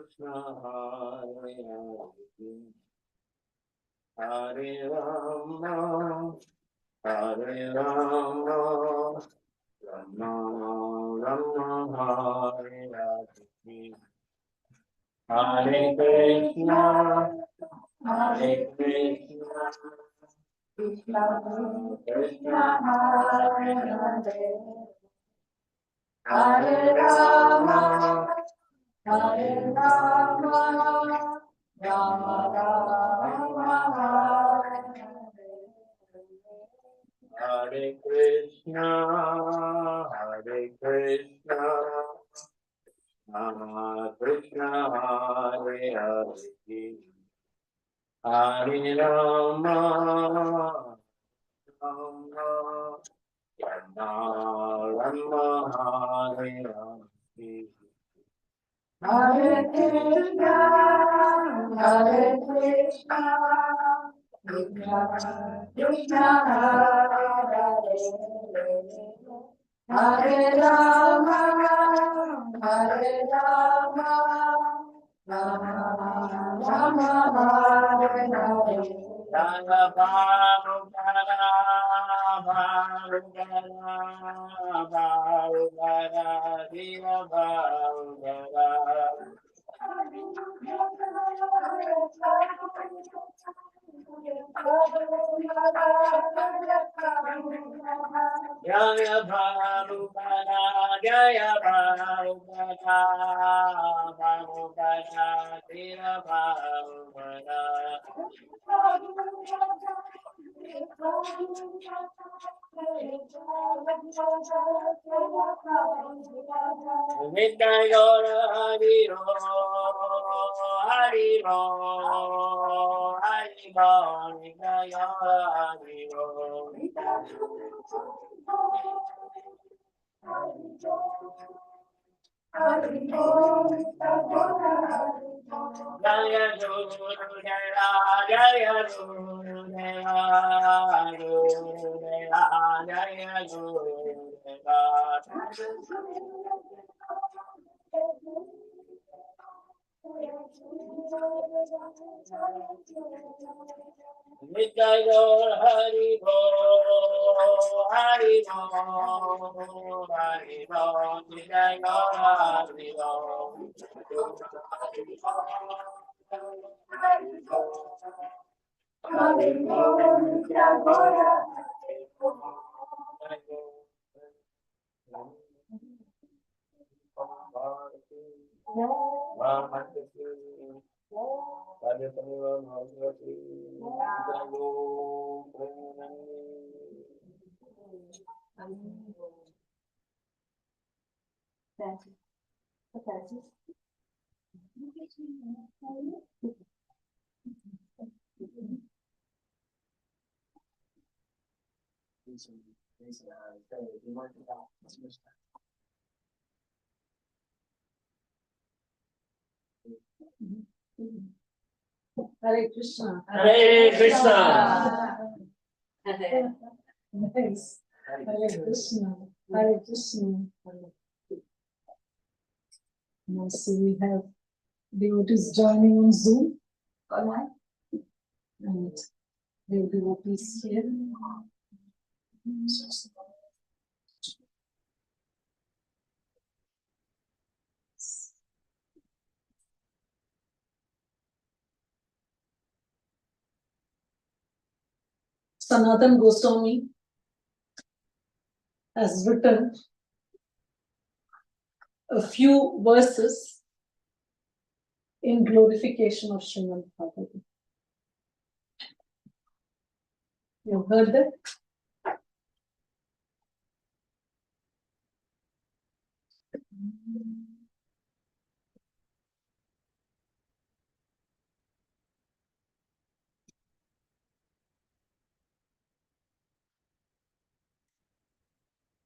Krishna, Hare Hare Rama, Hare Rama, Rama Rama, Hare Hare. Hare Krishna, Hare Krishna, Krishna Krishna, Hare Hare, Hare Rama, Hare Rama, Rama Rama, Hare Krishna, Hare Krishna, Rama Krishna, Hare Hare, Hare Rama, Rama Rama, Hare Hare. Hare Krishna, Hare Krishna, Krishna Krishna, Hare Hare, Hare Rama, Hare Rama, Rama Rama, Hare Hare. Jaya Bharugara, Bharugara, Bharugara, Diva Bharugara. Jaya Bharugara, Jaya Bharugara, Bharugara, Diva Bharugara. Nitya Hari Ro, Hari Ro, Hari Ro, Nitya Hari Ro. Jaya Guru Deva, Jaya Guru Deva, Guru Deva, Jaya Guru Deva. Nitya Hari Bo, Hari Bo, Hari Bo, Nitya Hari Bo. Hare Krishna. Hare Krishna. Nice. Hare Krishna. Hare Krishna. Now, so we have devotees joining on Zoom. And there are devotees here. Sanatan Goswami has written a few verses in glorification of Srimad Bhagavatam. You heard that?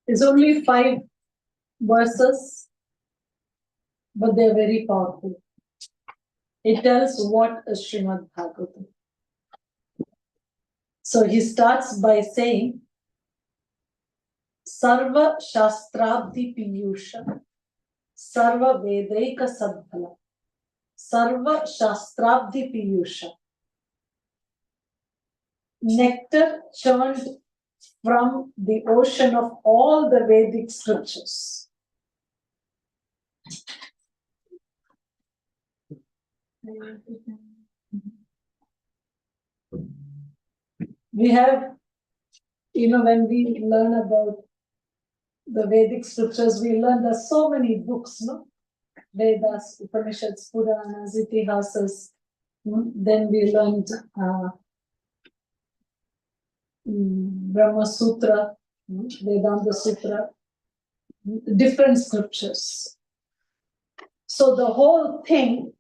There's only 5 verses, but they're very powerful. It tells what is Srimad Bhagavatam. So he starts by saying, Sarva Shastrabdi Piyusha, Sarva Vedaika Sadbhala, Sarva Shastrabdi Piyusha. Nectar churned from the ocean of all the Vedic scriptures. We have, when we learn about the Vedic scriptures, we learn there's so many books, no? Vedas, Upanishads, Puranas, Itihasas. Then we learned Brahma Sutra, Vedanta Sutra, different scriptures. So the whole thing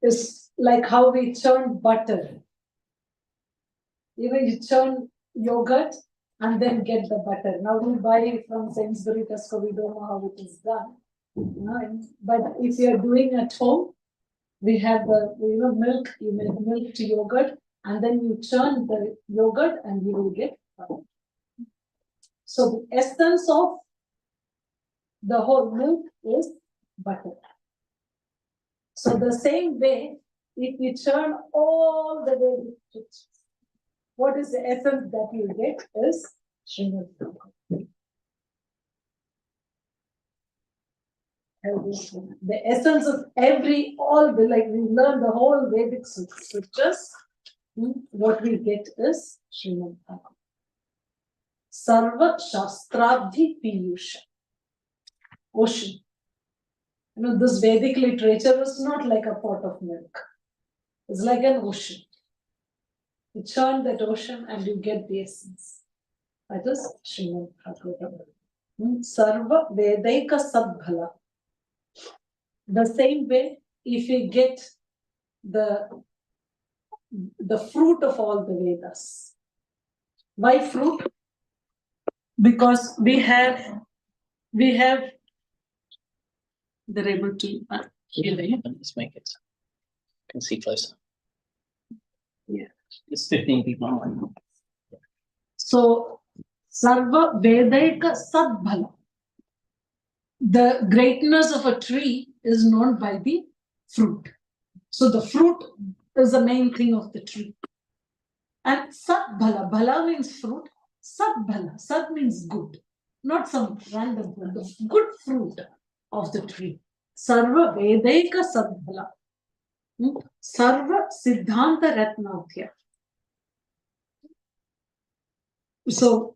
is like how we churn butter. You churn yogurt and then get the butter. Now we buy it from Sainsbury, Tesco, we don't know how it is done. But if you're doing at home, we have the milk, you make milk to yogurt, and then you churn the yogurt and you will get butter. So the essence of the whole milk is butter. So the same way, if you churn all the way, what is the essence that you get is Srimad Bhagavatam. The essence of we learn the whole Vedic scriptures, what we get is Srimad Bhagavatam. Sarva Shastrabdi Piyusha. Ocean. This Vedic literature is not like a pot of milk. It's like an ocean. You churn that ocean and you get the essence. That is Srimad Bhagavatam. Sarva Vedaika Sadbhala. The same way, if we get the fruit of all the Vedas. Why fruit? Because we have they're able to Let's make it. You can see closer. Yeah. It's 15 people online. So Sarva Vedaika Sadbhala. The greatness of a tree is known by the fruit. So the fruit is the main thing of the tree. And Sadbhala, Bhala means fruit. Sadbhala, Sad means good. Not some random fruit, the good fruit of the tree. Sarva Vedaika Sadbhala. Sarva Siddhanta Ratnadhya. So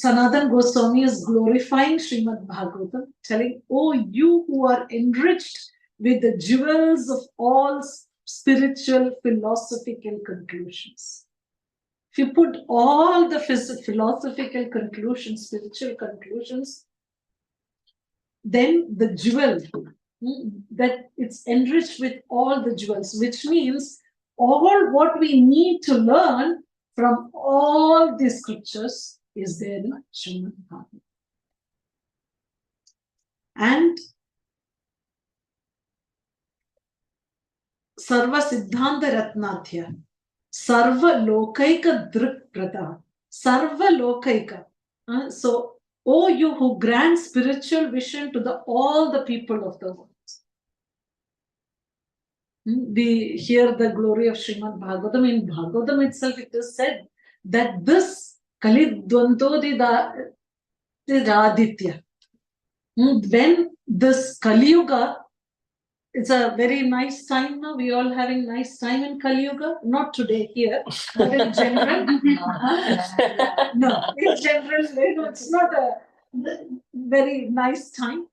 Sanatana Goswami is glorifying Srimad Bhagavatam, telling, oh, you who are enriched with the jewels of all spiritual philosophical conclusions. If you put all the philosophical conclusions, spiritual conclusions, then the jewel, that it's enriched with all the jewels, which means all what we need to learn from all the scriptures is there in Srimad Bhagavatam. And Sarva Siddhanta Ratnadhya, Sarva Lokaika Drik Prada, Sarva Lokaika. So, oh, you who grant spiritual vision to all the people of the world. We hear the glory of Srimad Bhagavatam. In Bhagavatam itself, it is said that this Kali Dvantodi Raditya, when this Kali Yuga, it's a very nice time now. We all having nice time in Kali Yuga. Not today here, but in general. No, in general, it's not a very nice time.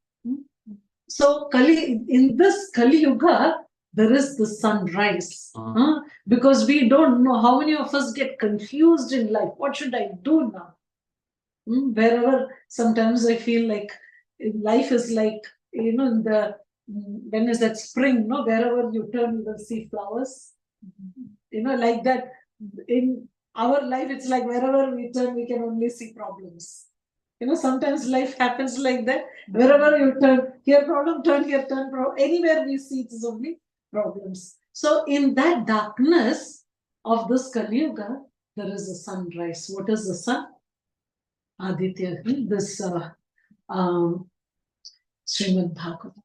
So in this Kali Yuga, there is the sunrise. Because we don't know, how many of us get confused in life. What should I do now? Wherever, sometimes I feel like life is like, when is that spring, wherever you turn, you will see flowers. Like that. In our life, it's like wherever we turn, we can only see problems. Sometimes life happens like that. Wherever you turn, here problem, turn here, turn problem. Anywhere we see, it is only problems. So in that darkness of this Kali Yuga, there is a sunrise. What is the sun? Aditya, this Srimad Bhagavatam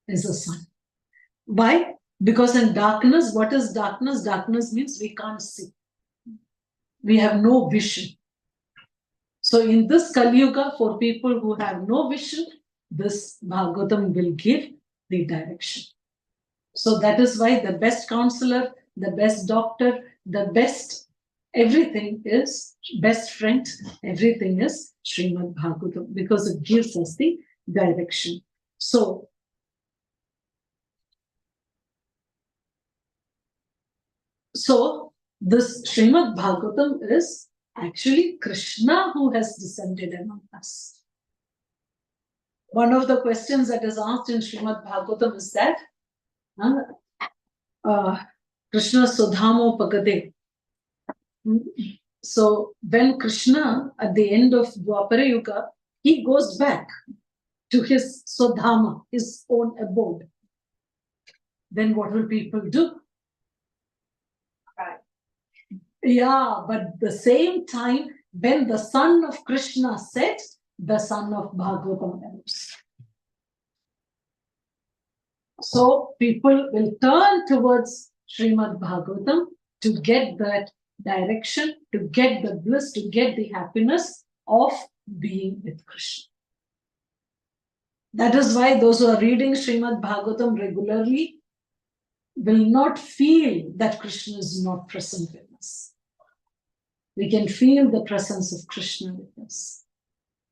is the sun. Why? Because in darkness, what is darkness? Darkness means we can't see. We have no vision. So in this Kali Yuga, for people who have no vision, this Bhagavatam will give the direction. So that is why the best counselor, the best doctor, the best everything is, best friend, everything is Srimad Bhagavatam, because it gives us the direction. So this Srimad Bhagavatam is actually Krishna who has descended among us. One of the questions that is asked in Srimad Bhagavatam is that Krishna Sudhamo Pagade. So when Krishna, at the end of Dwapara Yuga, he goes back to his Sudhama, his own abode, then what will people do? Right. Yeah, but the same time, when the son of Krishna sets, the son of Bhagavatam ends. So people will turn towards Srimad Bhagavatam to get that direction, to get the bliss, to get the happiness of being with Krishna. That is why those who are reading Srimad Bhagavatam regularly will not feel that Krishna is not present with us. We can feel the presence of Krishna with us.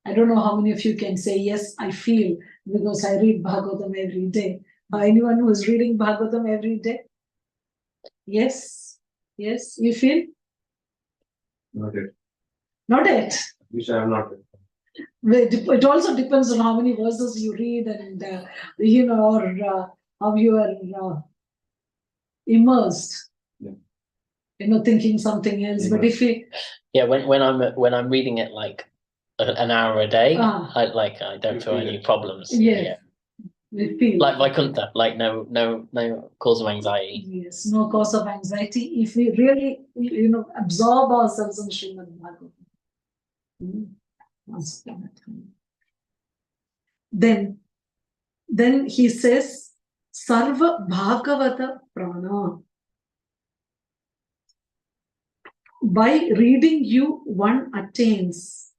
I don't know how many of you can say, yes, I feel, because I read Bhagavatam every day. Anyone who is reading Bhagavatam every day? Yes? Yes? You feel? Not yet. Not yet? Which I have not yet. It also depends on how many verses you read and, or how you are immersed. Yeah. Thinking something else. But if you... Yeah, when I'm reading it like an hour a day, I don't feel any problems. Yes. Yeah. We feel like Vaikuntha, like no cause of anxiety. Yes, no cause of anxiety. If we really, absorb ourselves in Srimad Bhagavatam. Then he says, Sarva Bhagavata Prana. By reading you, one attains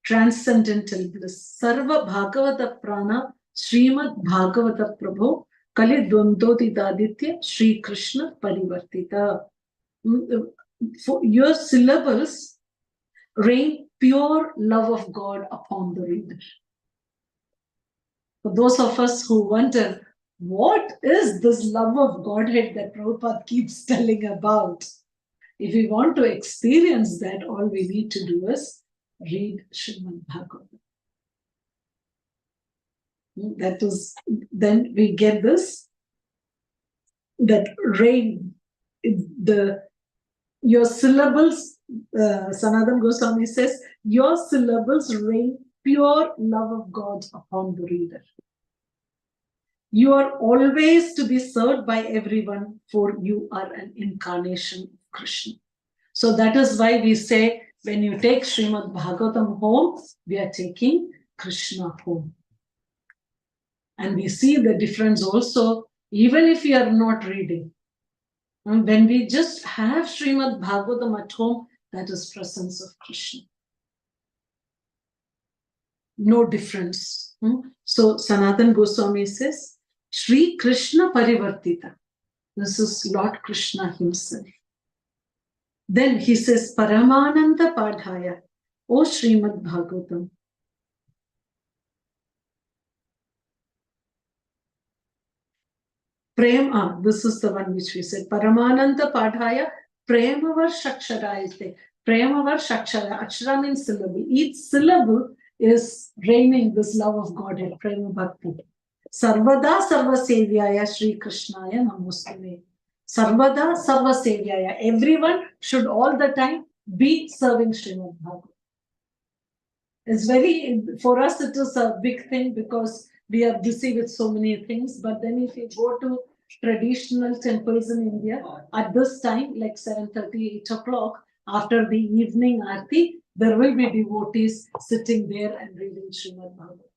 transcendental bliss. Sarva Bhagavata Prana Srimad Bhagavata Prabhu Kali Dvandodidaditya Sri Krishna Parivartita. For your syllables rain pure love of God upon the reader. For those of us who wonder, what is this love of Godhead that Prabhupada keeps telling about? If we want to experience that, all we need to do is read Srimad Bhagavatam. That is, then we get this, that rain, your syllables, Sanatana Goswami says, your syllables rain pure love of God upon the reader. You are always to be served by everyone, for you are an incarnation of Krishna. So that is why we say, when you take Srimad Bhagavatam home, we are taking Krishna home. And we see the difference also, even if we are not reading. And when we just have Srimad Bhagavatam at home, that is presence of Krishna. No difference. So Sanatana Goswami says, Sri Krishna Parivartita. This is Lord Krishna himself. Then he says, Paramananda Padhaya, O Srimad Bhagavatam. Prema, this is the one which we said. Paramananda Padhaya, Premavar Shaksharayate. Premavar Shakshara. Akshara means syllable. Each syllable is raining this love of Godhead. Prema Bhakti. Sarvada Sarva Sevyaya Sri Krishnaya Namostame. Sarvada Sarva Sevyaya. Everyone should all the time be serving Srimad Bhagavatam. It's for us it is a big thing because we are busy with so many things. But then if you go to traditional temples in India, at this time, like 7:30, 8 o'clock, after the evening aarti, there will be devotees sitting there and reading Srimad Bhagavatam.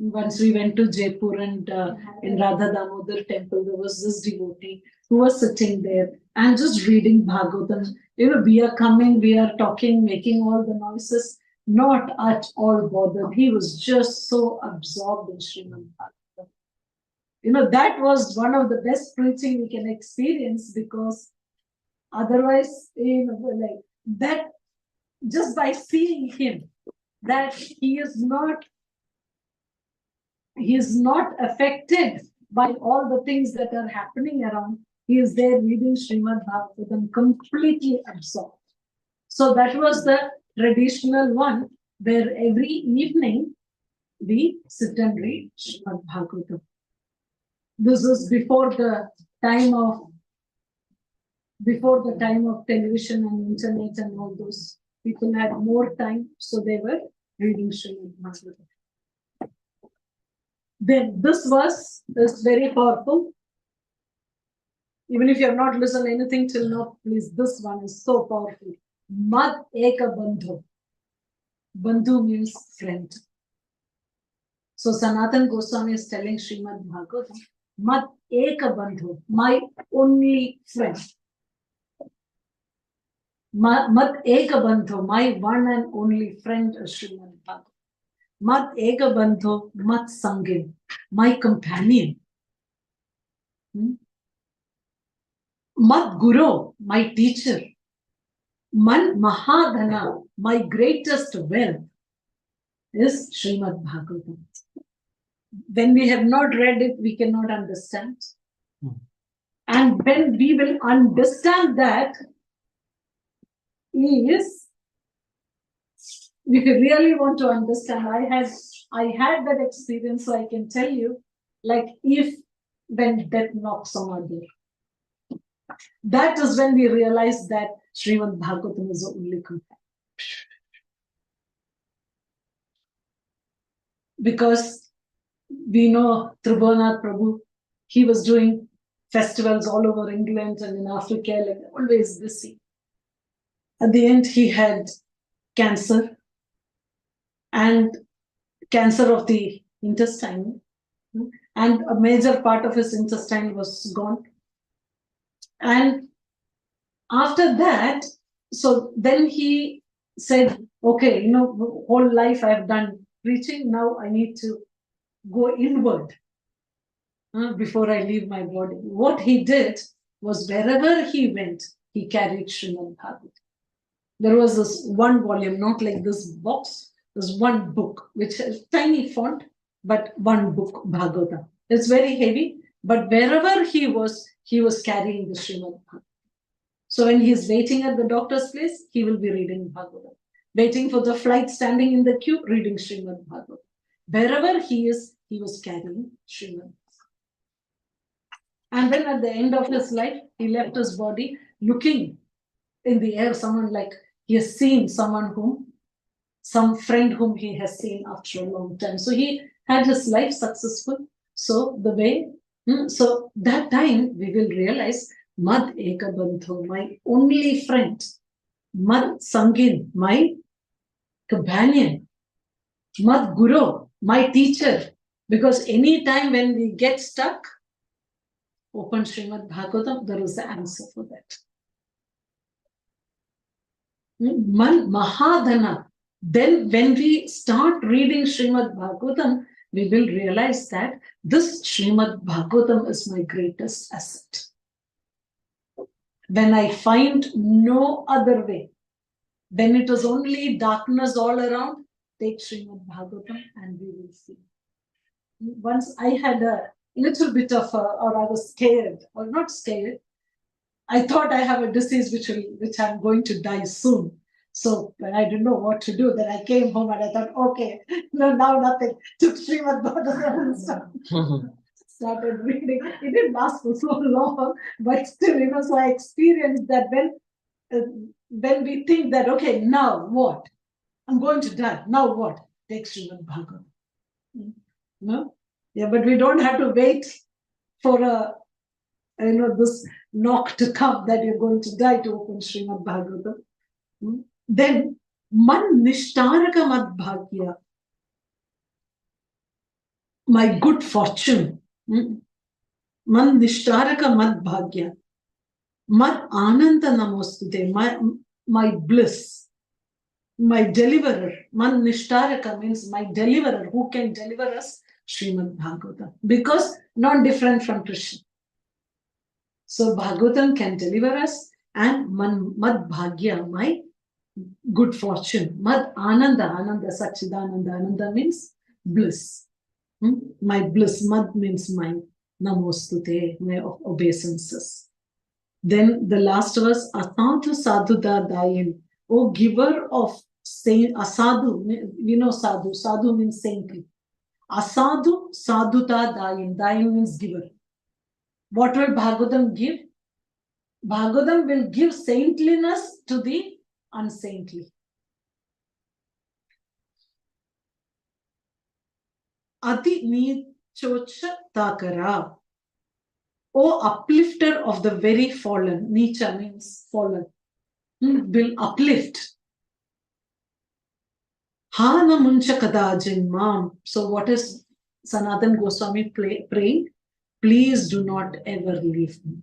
Once we went to Jaipur and in Radha Damodar temple, there was this devotee who was sitting there and just reading Bhagavatam. We are coming, we are talking, making all the noises, not at all bothered. He was just so absorbed in Srimad Bhagavatam. That was one of the best preaching we can experience, because otherwise, like that, just by seeing him, that he is not affected by all the things that are happening around. He is there reading Srimad Bhagavatam, completely absorbed. So that was the traditional one, where every evening we sit and read Srimad Bhagavatam. This is before the time of television and internet and all those. People had more time, so they were reading Srimad Bhagavatam. Then this verse is very powerful. Even if you have not listened to anything till now, please, this one is so powerful. Mad eka bandhu. Bandhu means friend. So Sanatan Goswami is telling Srimad Bhagavatam, Mad eka bandhu, my only friend. Mad eka bandhu, my one and only friend is Srimad Bhagavatam. Mad eka bandhu, mad sangin, my companion. Mad guru, my teacher. Man mahadana, my greatest wealth, is Srimad Bhagavatam. When we have not read it, we cannot understand. And when we will understand that, if you really want to understand, I had that experience, so I can tell you, like when death knocks on our door. That is when we realize that Srimad Bhagavatam is the only companion. Because we know Tribhunath Prabhu, he was doing festivals all over England and in Africa, like always busy. At the end, he had cancer, and cancer of the intestine, and a major part of his intestine was gone. And after that, so then he said, okay, whole life I've done preaching, now I need to go inward before I leave my body. What he did was, wherever he went, he carried Srimad Bhagavatam. There was this one volume, not like this box, there's one book, which is tiny font, but one book, Bhagavatam. It's very heavy, but wherever he was carrying the Srimad Bhagavatam. So when he's waiting at the doctor's place, he will be reading Bhagavatam. Waiting for the flight, standing in the queue, reading Srimad Bhagavatam. Wherever he is, he was carrying Srimad. And then at the end of his life, he left his body looking in the air, someone like he has seen some friend whom he has seen after a long time. So he had his life successful. So so that time we will realize, Mad eka bandhu, my only friend. Mad sangin, my companion. Mad guru, my teacher. Because any time when we get stuck, open Srimad Bhagavatam, there is the answer for that. Man mahadana. Then when we start reading Srimad Bhagavatam, we will realize that this Srimad Bhagavatam is my greatest asset. When I find no other way, when it is only darkness all around, take Srimad Bhagavatam and we will see. Once I had a little bit of, or I was scared, or not scared. I thought I have a disease which I'm going to die soon. So when I didn't know what to do, then I came home and I thought, okay, no, now nothing. Took Srimad Bhagavatam and started reading. It didn't last for so long, but still, so I experienced that when we think that, okay, now what? I'm going to die. Now what? Take Srimad Bhagavatam. No? Yeah, but we don't have to wait for this knock to come that you're going to die to open Srimad Bhagavatam. Then, man nishtaraka mad bhagya. my good fortune, man nishtaraka mad bhagya, mad ananda namostute, my bliss, my deliverer. Man nishtaraka means my deliverer. Who can deliver us? Srimad Bhagavatam. Because not different from Krishna. So Bhagavatam can deliver us, and mad bhagya, my good fortune. Mad ananda, ananda sachidananda. Ananda means bliss. My bliss. Mad means mine. Namostute, my obeisances. Then the last verse, Asadhu sadhuda dayin. O giver of saint, asadu, we know sadhu. Sadhu means saintly. Asadu sadhuta dayin. Dayin means giver. What will Bhagavatam give? Bhagavatam will give saintliness to the unsaintly. Ati nichocha takara. O uplifter of the very fallen. Nicha means fallen. Will uplift. Hana muncha kadajinmam. So what is Sanatan Goswami praying? Please do not ever leave me.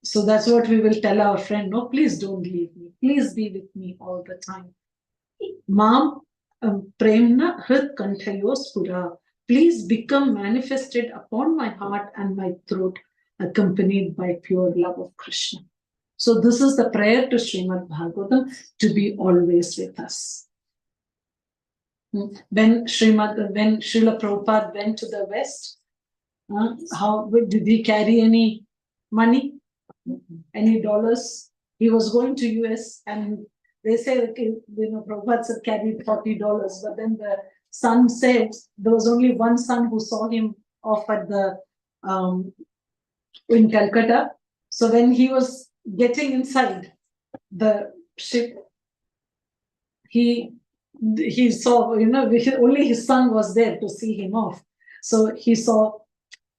So that's what we will tell our friend. No, please don't leave me. Please be with me all the time. Mam premna hrit kanthayos pura. Please become manifested upon my heart and my throat, accompanied by pure love of Krishna. So this is the prayer to Srimad Bhagavatam, to be always with us. When Srila Prabhupada went to the West, how did he carry any money, any dollars? He was going to US, and they say, okay, Prabhupada said carried $40, but then the son said there was only one son who saw him off at the in Calcutta. So when he was getting inside the ship, he saw, only his son was there to see him off. So he saw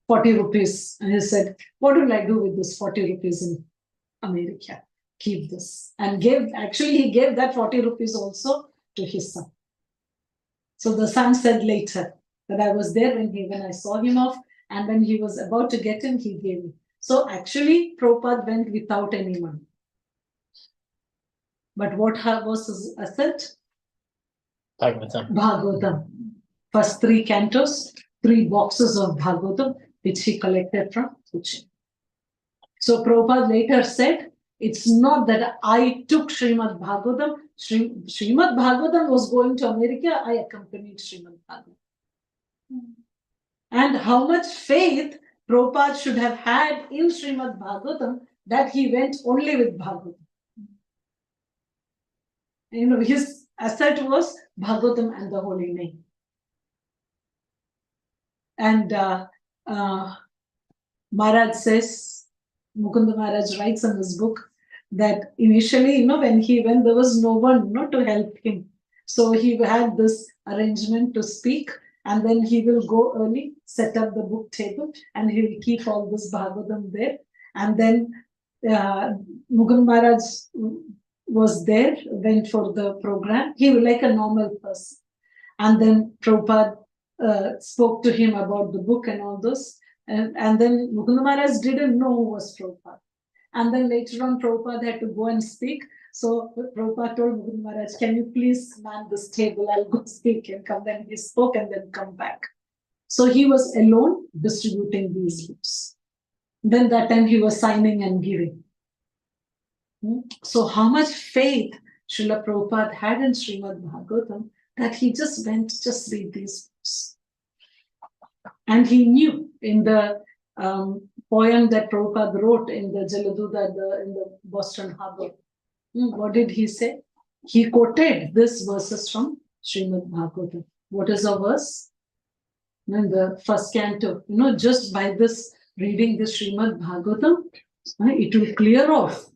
40 rupees and he said, what will I do with this 40 rupees in America? Keep this. And he gave that 40 rupees also to his son. So the son said later that I was there when I saw him off, and when he was about to get in, he gave me. So actually, Prabhupada went without any money. But what was his asset? Bhagavatam. First 3 cantos, 3 boxes of Bhagavatam, which he collected from Kuchi. So Prabhupada later said, it's not that I took Srimad Bhagavatam. Srimad Bhagavatam was going to America, I accompanied Srimad Bhagavatam. And how much faith Prabhupada should have had in Srimad Bhagavatam that he went only with Bhagavatam. His asset was Bhagavatam and the holy name. And Maharaj says, Mukunda Maharaj writes in his book that initially, when there was no one to help him. So he had this arrangement to speak, and then he will go early, set up the book table, and he will keep all this Bhagavatam there. And then Mukunda Maharaj was there, went for the program. He was like a normal person. And then Prabhupada spoke to him about the book and all this. And then Mukunda Maharaj didn't know who was Prabhupada. And then later on, Prabhupada had to go and speak. So Prabhupada told Mukunda Maharaj, can you please man this table? I'll go speak and come. Then he spoke and then come back. So he was alone distributing these books. Then that time he was signing and giving. So how much faith Srila Prabhupada had in Srimad Bhagavatam that he just went, just read these books. And he knew in the poem that Prabhupada wrote in the Jaladuda, in the Boston Harbor, what did he say? He quoted this verses from Srimad Bhagavatam. What is a verse? In the first canto, just by this reading the Srimad Bhagavatam, it will clear off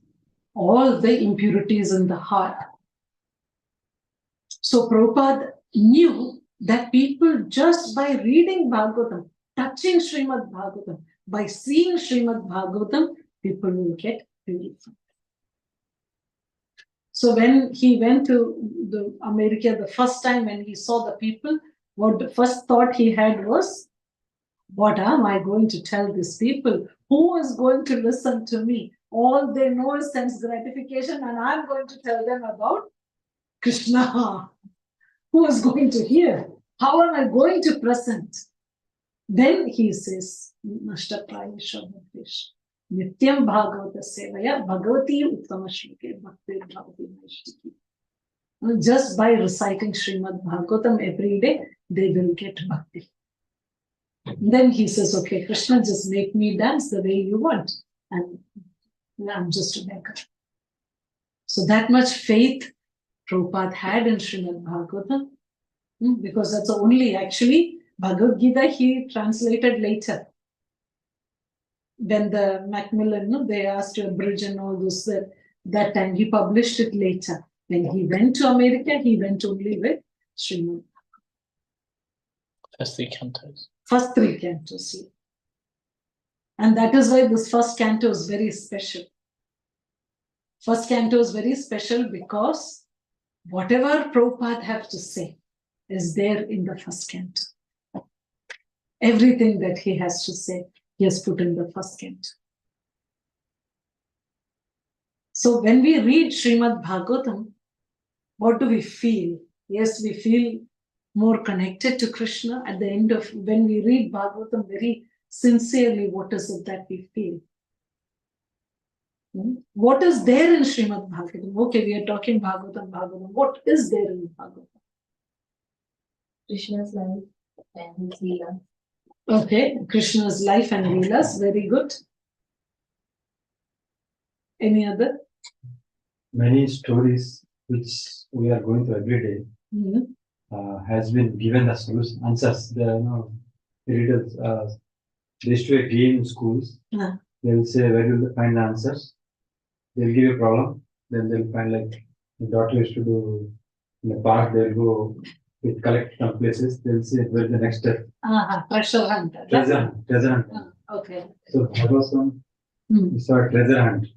all the impurities in the heart. So Prabhupada knew that people just by reading Bhagavatam, touching Srimad Bhagavatam, by seeing Srimad Bhagavatam, people will get purified. So when he went to America the first time, when he saw the people what the first thought he had was, what am I going to tell these people? Who is going to listen to me? All they know is sense gratification, and I'm going to tell them about Krishna. Who is going to hear? How am I going to present? Then he says, Nashtaprayesha Bhaktesh. Nityam Bhagavata Sevaya Bhagavati Uttama Shloke Bhakti Bhavati Naishtiki. Just by reciting Srimad Bhagavatam every day, they will get bhakti. Then he says, okay, Krishna, just make me dance the way you want. And I'm just a beggar. So that much faith Prabhupada had in Srimad Bhagavatam, because that's only actually Bhagavad Gita he translated later. When the Macmillan, they asked to abridge and all this, that time he published it later. When he went to America, he went only with Srimad. First 3 cantos. First 3 cantos, yeah. And that is why this first canto is very special. First canto is very special because whatever Prabhupada have to say is there in the first canto. Everything that he has to say, he has put in the first canto. So when we read Srimad Bhagavatam, what do we feel? Yes, we feel more connected to Krishna. At the end of, when we read Bhagavatam very sincerely, what is it that we feel? What is there in Srimad Bhagavatam? Okay, we are talking Bhagavatam. What is there in Bhagavatam? Krishna's life and his Leela. Okay, Krishna's life and Leelas, very good. Any other? Many stories which we are going through every day has been given the solution, answers. The readers, they used to a game in schools. They will say, where will you find the answers? They'll give you a problem. Then they'll find, like the daughter used to do in the park, they'll go with collect some places. They'll say, where's the next step? Treasure hunt. Treasure hunt. Okay. So Bhagavatam is a treasure hunt.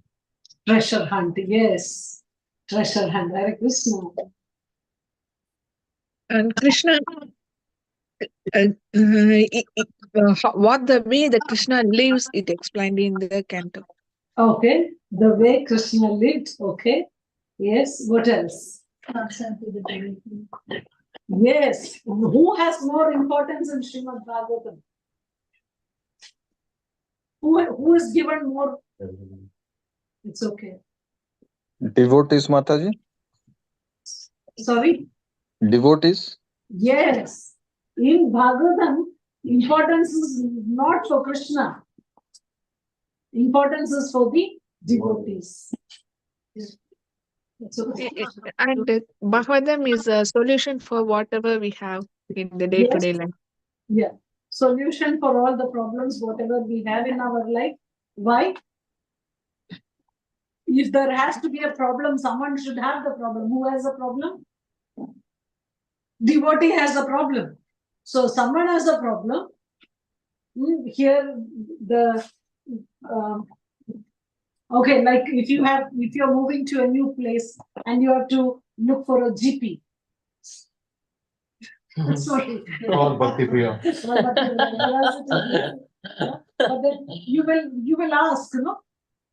Treasure hunt, yes. Treasure hunt, Hare Krishna. And Krishna, what the way that Krishna lives, it explained in the canto. Okay, the way Krishna lived, okay. Yes, what else? Yes, who has more importance in Srimad Bhagavatam? Who is given more? It's okay. Devotees, Mataji? Sorry? Devotees? Yes. In Bhagavatam, importance is not for Krishna. Importance is for the devotees. It's okay. And Bhagavatam is a solution for whatever we have in the day-to-day life. Yeah. Solution for all the problems, whatever we have in our life. Why? If there has to be a problem, someone should have the problem. Who has a problem? Devotee has a problem. So someone has a problem. Here the okay, like if you're moving to a new place and you have to look for a GP. Sorry. Or Bhakti Priya. But then you will ask,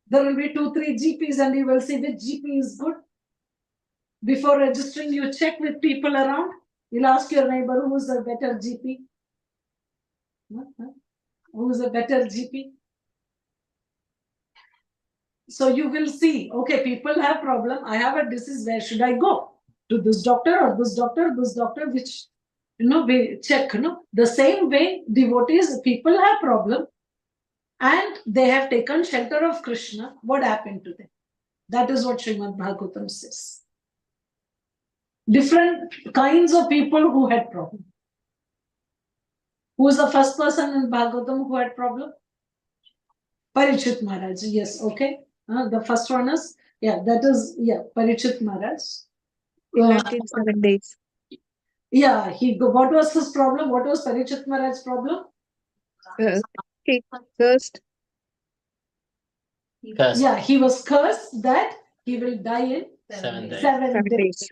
there will be 2-3 GPs and you will see which GP is good. Before registering, you check with people around. You'll ask your neighbor who is a better GP. Who is a better GP? So you will see, okay, people have problem. I have a disease. Where should I go? To this doctor or this doctor, which, we check, The same way devotees, people have problem and they have taken shelter of Krishna. What happened to them? That is what Srimad Bhagavatam says. Different kinds of people who had problem. Who is the first person in Bhagavatam who had problem? Parikshit Maharaj. Yes, okay. The first one is, Parikshit Maharaj. He left in 7 days. Yeah, what was his problem? What was Parikshit Maharaj's problem? He cursed. Yeah, he was cursed that he will die in 7 days. 7 days.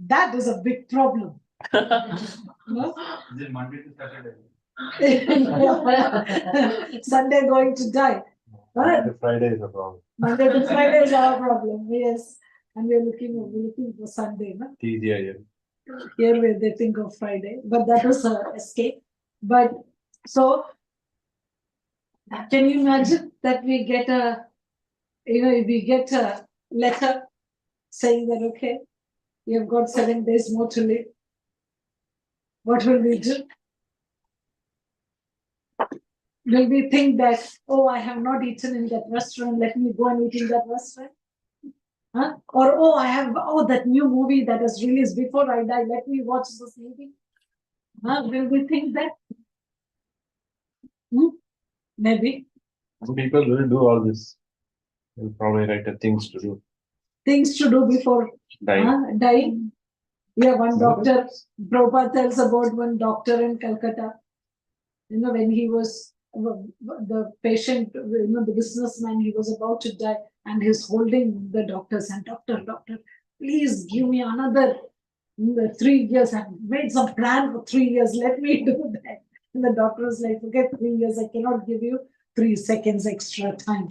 That is a big problem. No? Is it Monday to Saturday? Sunday going to die. Monday to Friday is a problem. Monday to Friday is our problem, yes. And we're looking for Sunday, no? It's easier here. Here where they think of Friday, but that was a escape. But so, can you imagine that we get a letter saying that, okay, you have got 7 days more to live. What will we do? Will we think that, oh, I have not eaten in that restaurant, let me go and eat in that restaurant? Huh? Or, that new movie that is released before I die, let me watch this movie. Huh? Will we think that? Maybe. Some people will do all this. They'll probably write the things to do. Things to do before dying. Yeah, one doctor, Prabhupada tells about one doctor in Calcutta. When he was the patient, the businessman, he was about to die and he's holding the doctor's hand. Doctor, please give me another 3 years. I've made some plan for 3 years. Let me do that. And the doctor is like, forget 3 years. I cannot give you 3 seconds extra time.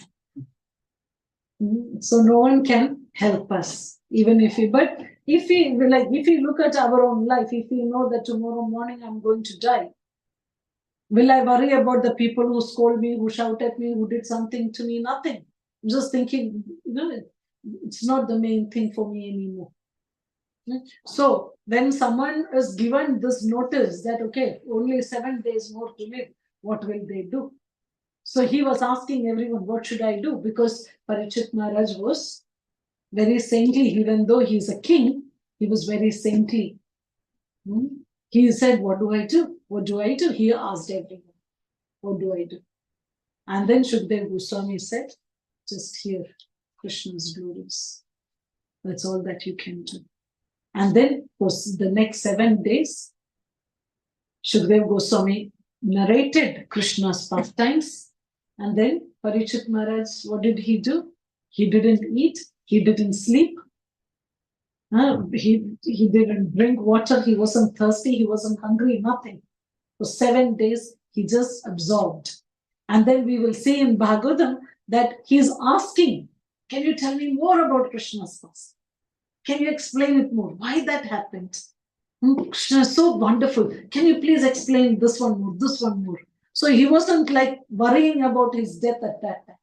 So no one can help us, even if but if we look at our own life, if we know that tomorrow morning I'm going to die, will I worry about the people who scold me, who shout at me, who did something to me? Nothing. I'm just thinking, it's not the main thing for me anymore. So when someone is given this notice that, okay, only 7 days more to live, what will they do? So he was asking everyone, what should I do? Because Parikshit Maharaj was very saintly, even though he's a king, he was very saintly. He said, what do I do? What do I do? He asked everyone, what do I do? And then Shukdev Goswami said, just hear Krishna's glories. That's all that you can do. And then for the next 7 days, Shukdev Goswami narrated Krishna's pastimes. And then Parikshit Maharaj, what did he do? He didn't eat, he didn't sleep, he didn't drink water, he wasn't thirsty, he wasn't hungry, nothing. For 7 days, he just absorbed. And then we will see in Bhagavatam that he's asking, can you tell me more about Krishna's past? Can you explain it more? Why that happened? Krishna is so wonderful. Can you please explain this one more? So he wasn't like worrying about his death at that time.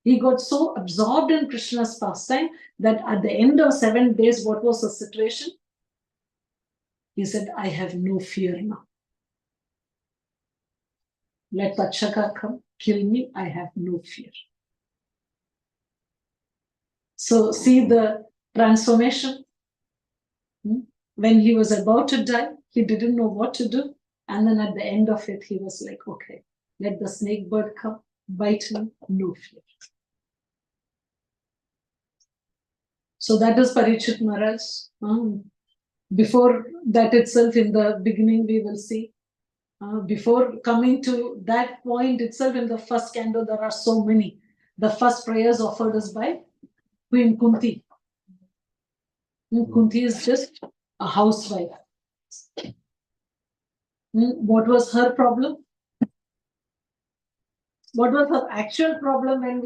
He got so absorbed in Krishna's pastime that at the end of 7 days, what was the situation? He said, I have no fear now. Let Takshaka come, kill me, I have no fear. So see the transformation. When he was about to die, he didn't know what to do. And then at the end of it, he was like, okay, let the snake bird come, bite me, no fear. So that is Parikshit Maharaj. Before that itself, in the beginning, we will see. Before coming to that point itself, in the first canto, there are so many. The first prayers offered us by Queen Kunti. Kunti is just a housewife. What was her problem? What was her actual problem when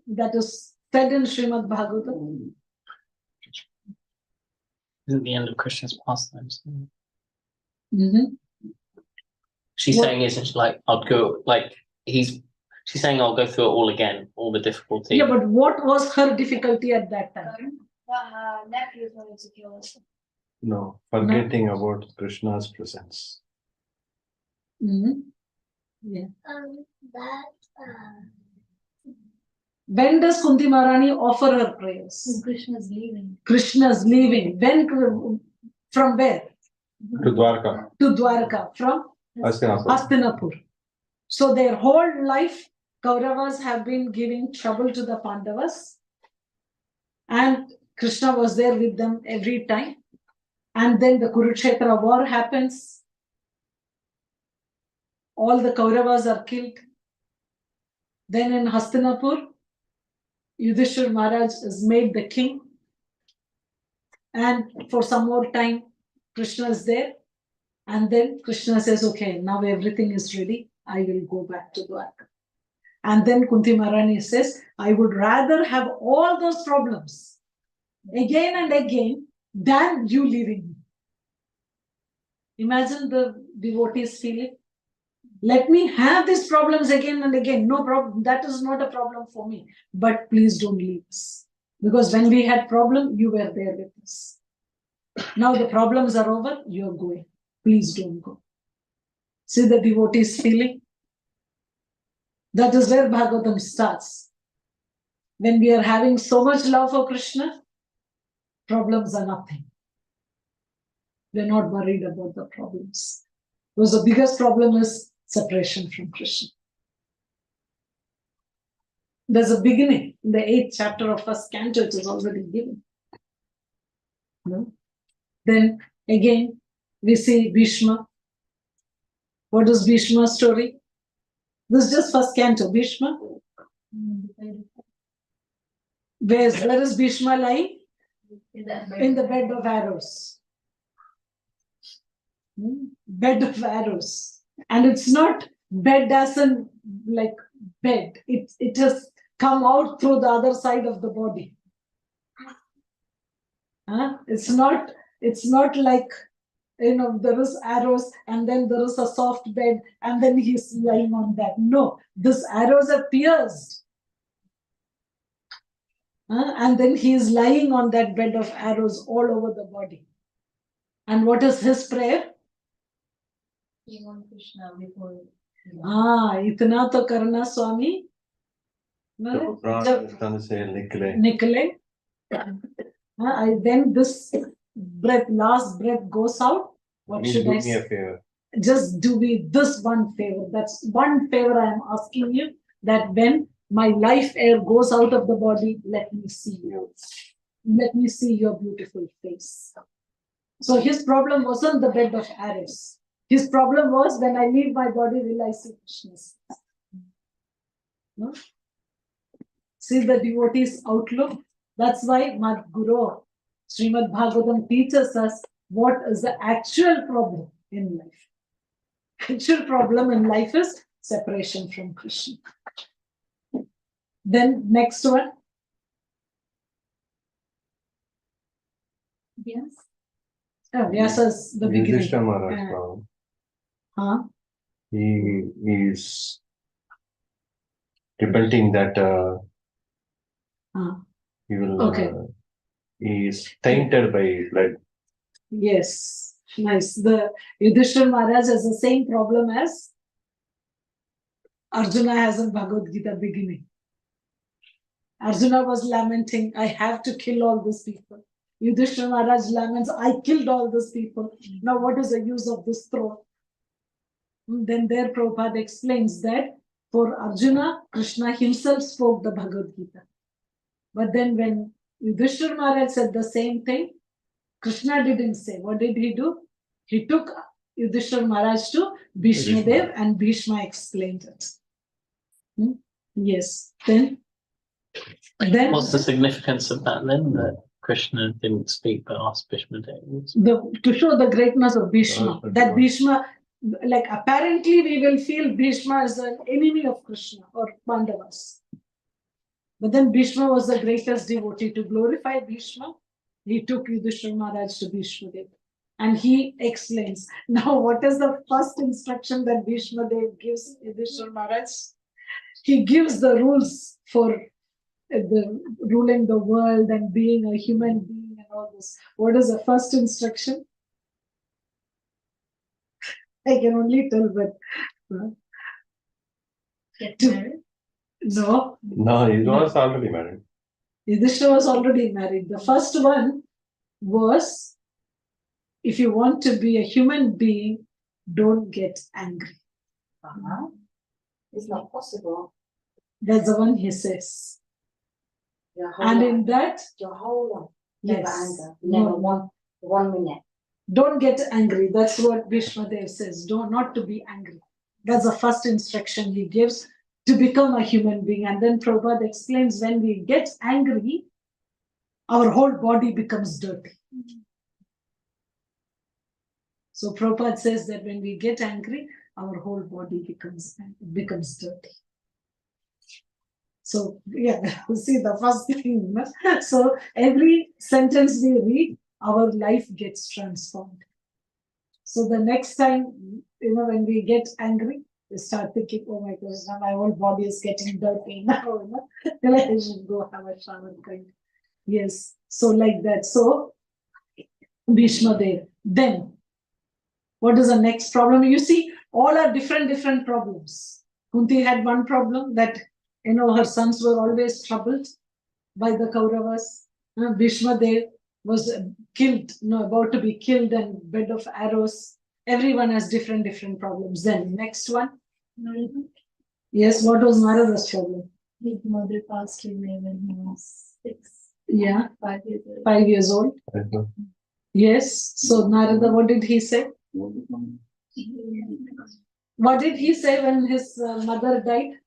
that is said in Srimad Bhagavatam? Isn't the end of Krishna's pastimes? Mm-hmm. She's saying it's like she's saying I'll go through it all again, all the difficulty. Yeah, but what was her difficulty at that time? Nephews were insecure. No, forgetting about Krishna's presence. Mm-hmm. Yeah. When does Kunti Maharani offer her prayers? Krishna's leaving. Krishna's leaving. When? From where? To Dwarka. To Dwarka. From Hastinapur. So their whole life, Kauravas have been giving trouble to the Pandavas. And Krishna was there with them every time. And then the Kurukshetra war happens. All the Kauravas are killed. Then in Hastinapur, Yudhishthira Maharaj is made the king. And for some more time, Krishna is there. And then Krishna says, okay, now everything is ready. I will go back to Dwarka. And then Kunti Maharani says, I would rather have all those problems again and again than you leaving me. Imagine the devotees feeling. Let me have these problems again and again. No problem. That is not a problem for me. But please don't leave us. Because when we had problem, you were there with us. Now the problems are over, you're going. Please don't go. See the devotees feeling? That is where Bhagavatam starts. When we are having so much love for Krishna, problems are nothing. We're not worried about the problems. Because the biggest problem is separation from Krishna. There's a beginning in the 8th chapter of 1st canto, it is already given. No? Then again, we see Bhishma. What is Bhishma's story? This is just 1st canto. Bhishma. Where is Bhishma lying? In the bed of arrows. Bed of arrows. And it's not bed as in like bed. It has come out through the other side of the body. It's not like, there is arrows and then there is a soft bed and then he's lying on that. No, these arrows are pierced. And then he is lying on that bed of arrows all over the body. And what is his prayer? Krishna before. Itna to karna Swami. Nikle. Then this last breath goes out. What should I say? Just do me this one favor. That's one favor I am asking you, that when my life air goes out of the body, let me see you. Let me see your beautiful face. So his problem wasn't the bed of arrows. His problem was, when I leave my body, will I see Krishna's face? No? See the devotee's outlook. That's why my Guru, Srimad Bhagavatam, teaches us what is the actual problem in life. Actual problem in life is separation from Krishna. Then next one. Yes. Vyasa's the beginning. Yudhishthira Maharaj, he is repenting that he will. He is tainted by blood. Yes, nice. The Yudhishthira Maharaj has the same problem as Arjuna has in Bhagavad Gita beginning. Arjuna was lamenting, I have to kill all these people. Yudhishthira Maharaj laments, I killed all these people. Now what is the use of this throne? Then there Prabhupada explains that for Arjuna, Krishna himself spoke the Bhagavad Gita. But then when Yudhishthira Maharaj said the same thing, Krishna didn't say. What did he do? He took Yudhishthira Maharaj to Bhishma Dev and Bhishma explained it. Yes. Then what's the significance of that then? That Krishna didn't speak but asked Bhishma Dev? To show the greatness of Bhishma. That Bhishma, like apparently we will feel Bhishma is an enemy of Krishna or Pandavas. But then Bhishma was the greatest devotee. To glorify Bhishma, he took Yudhishthira Maharaj to Bhishma Dev. And he explains. Now, what is the first instruction that Bhishma Dev gives Yudhishthira Maharaj? He gives the rules for ruling the world and being a human being and all this. What is the first instruction? I can only tell, but... Get married? No. No, he was already married. Yudhishthira was already married. The first one was, if you want to be a human being, don't get angry. It's not possible. That's the one he says. And in that, Your whole life, never yes, anger, never no. 1 minute. Don't get angry. That's what Bhishma Dev says. Not to be angry. That's the first instruction he gives to become a human being. And then Prabhupada explains, when we get angry, our whole body becomes dirty. So Prabhupada says that when we get angry, our whole body becomes dirty. So yeah, see the first thing. So every sentence we read, our life gets transformed. So the next time, when we get angry, we start thinking, oh my gosh, now my whole body is getting dirty now. I should go have a shower. Yes. So like that. So Bhishma there. Then what is the next problem? You see, all are different problems. Kunti had one problem that her sons were always troubled by the Kauravas. Bhishma Dev was killed, about to be killed and bed of arrows. Everyone has different problems. Then next one. Yes, what was Narada's problem? His mother passed away when he was 6. Yeah, 5 years old. 5 years old. Yes. So Narada, what did he say? What did he say when his mother died?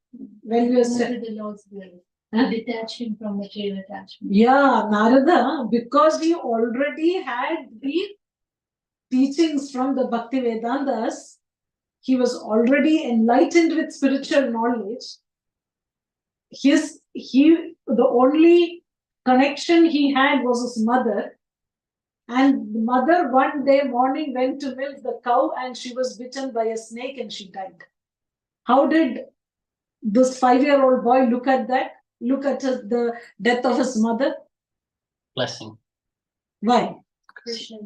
When he was The Lord's will. Detach him from material attachment. Yeah, Narada, because he already had the teachings from the Bhakti Vedantas, he was already enlightened with spiritual knowledge. The only connection he had was his mother. And the mother one day morning went to milk the cow and she was bitten by a snake and she died. How did this 5-year-old boy look at that? Look at the death of his mother? Blessing. Why? Krishna.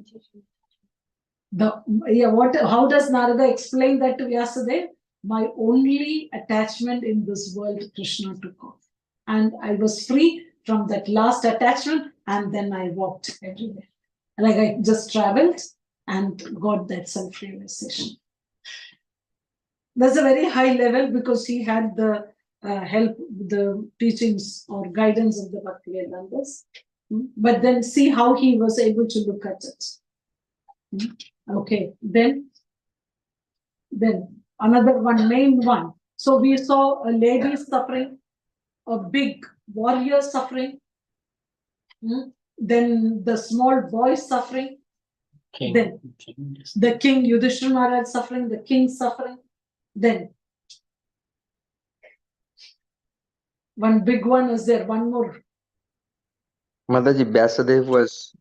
How does Narada explain that to Vyasadeva? My only attachment in this world, Krishna took off. And I was free from that last attachment and then I walked everywhere. Like I just traveled and got that self-realization. That's a very high level because he had the help, the teachings or guidance of the Bhakti Vedantas. But then see how he was able to look at it. Okay, then another one, main one. So we saw a lady suffering, a big warrior suffering, then the small boy suffering, then the king Yudhishthira Maharaj suffering, the king suffering, then one big one is there, one more. Mataji, Vyasadeva was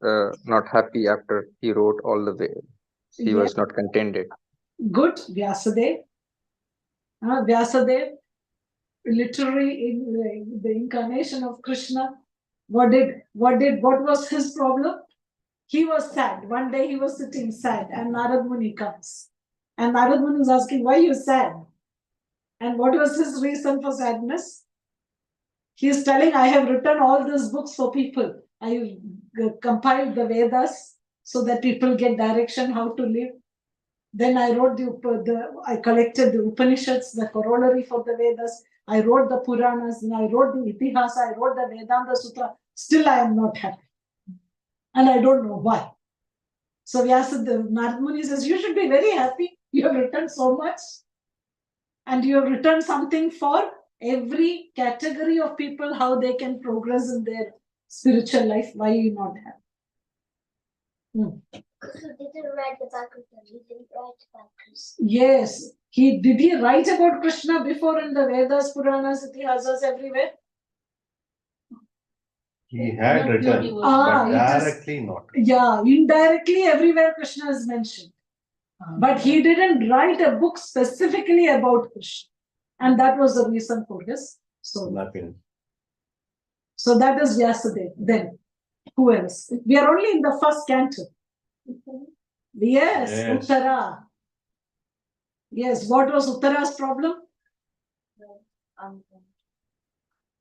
not happy after he wrote all the way. He was not contented. Good, Vyasadeva. Vyasadeva, literally in the incarnation of Krishna. What was his problem? He was sad. One day he was sitting sad and Narad Muni comes. And Narad Muni is asking, why are you sad? And what was his reason for sadness? He is telling, I have written all these books for people. I compiled the Vedas so that people get direction how to live. Then I wrote I collected the Upanishads, the corollary for the Vedas. I wrote the Puranas, and I wrote the Itihasa, I wrote the Vedanta Sutra. Still I am not happy. And I don't know why. So Narad Muni says, you should be very happy. You have written so much. And you have written something for every category of people, how they can progress in their spiritual life. Why are you not happy? Because he didn't write about Krishna. He didn't write about Krishna. Yes. Did he write about Krishna before in the Vedas, Puranas, Itihasas, everywhere? He had written, but directly not. Yeah, indirectly everywhere Krishna is mentioned. But he didn't write a book specifically about Krishna. And that was the reason for his soul. So that is Vyasadeva. Then, who else? We are only in the first canto. Yes, Uttara. Yes, what was Uttara's problem?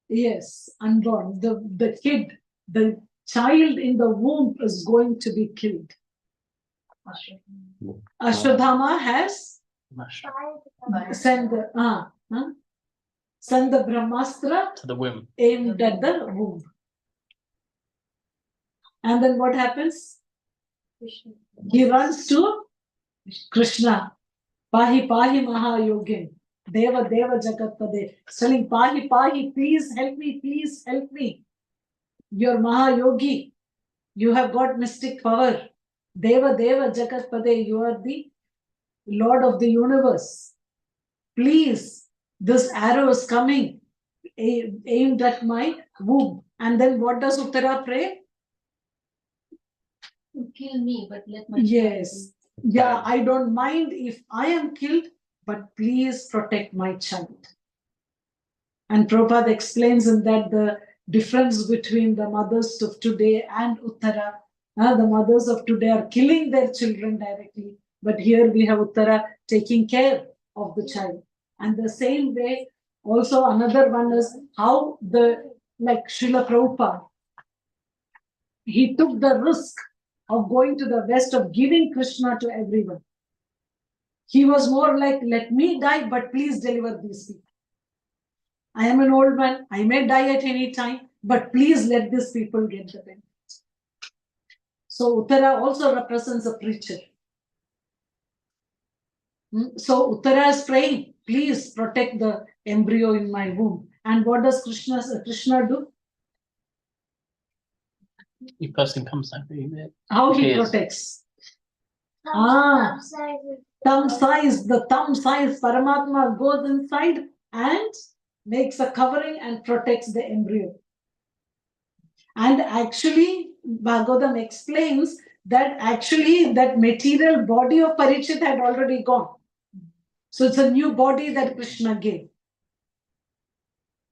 Yes, unborn. The kid, the child in the womb is going to be killed. Ashwadhama has sent the Brahmastra to the womb, aimed at the womb. And then what happens? He runs to Krishna. Pahi Pahi Mahayogin. Deva Deva Jagatpade. Telling Pahi Pahi, please help me, please help me. You're Mahayogi. You have got mystic power. Deva Deva Jagatpade, you are the Lord of the universe. Please, this arrow is coming, aimed at my womb. And then what does Uttara pray? Kill me, but let my Yes. child Yeah, I don't mind if I am killed, but please protect my child. And Prabhupada explains in that the difference between the mothers of today and Uttara. The mothers of today are killing their children directly, but here we have Uttara taking care of the child. And the same way, also another one is how like Srila Prabhupada, he took the risk of going to the West, of giving Krishna to everyone. He was more like, let me die, but please deliver these people. I am an old man, I may die at any time, but please let these people get the benefit. So Uttara also represents a preacher. So Uttara is praying, please protect the embryo in my womb. And what does Krishna do? The person comes out. How he Yes. protects? Thumb size. The thumb size, Paramatma goes inside and makes a covering and protects the embryo. And actually, Bhagavatam explains that actually that material body of Parikshit had already gone. So it's a new body that Krishna gave.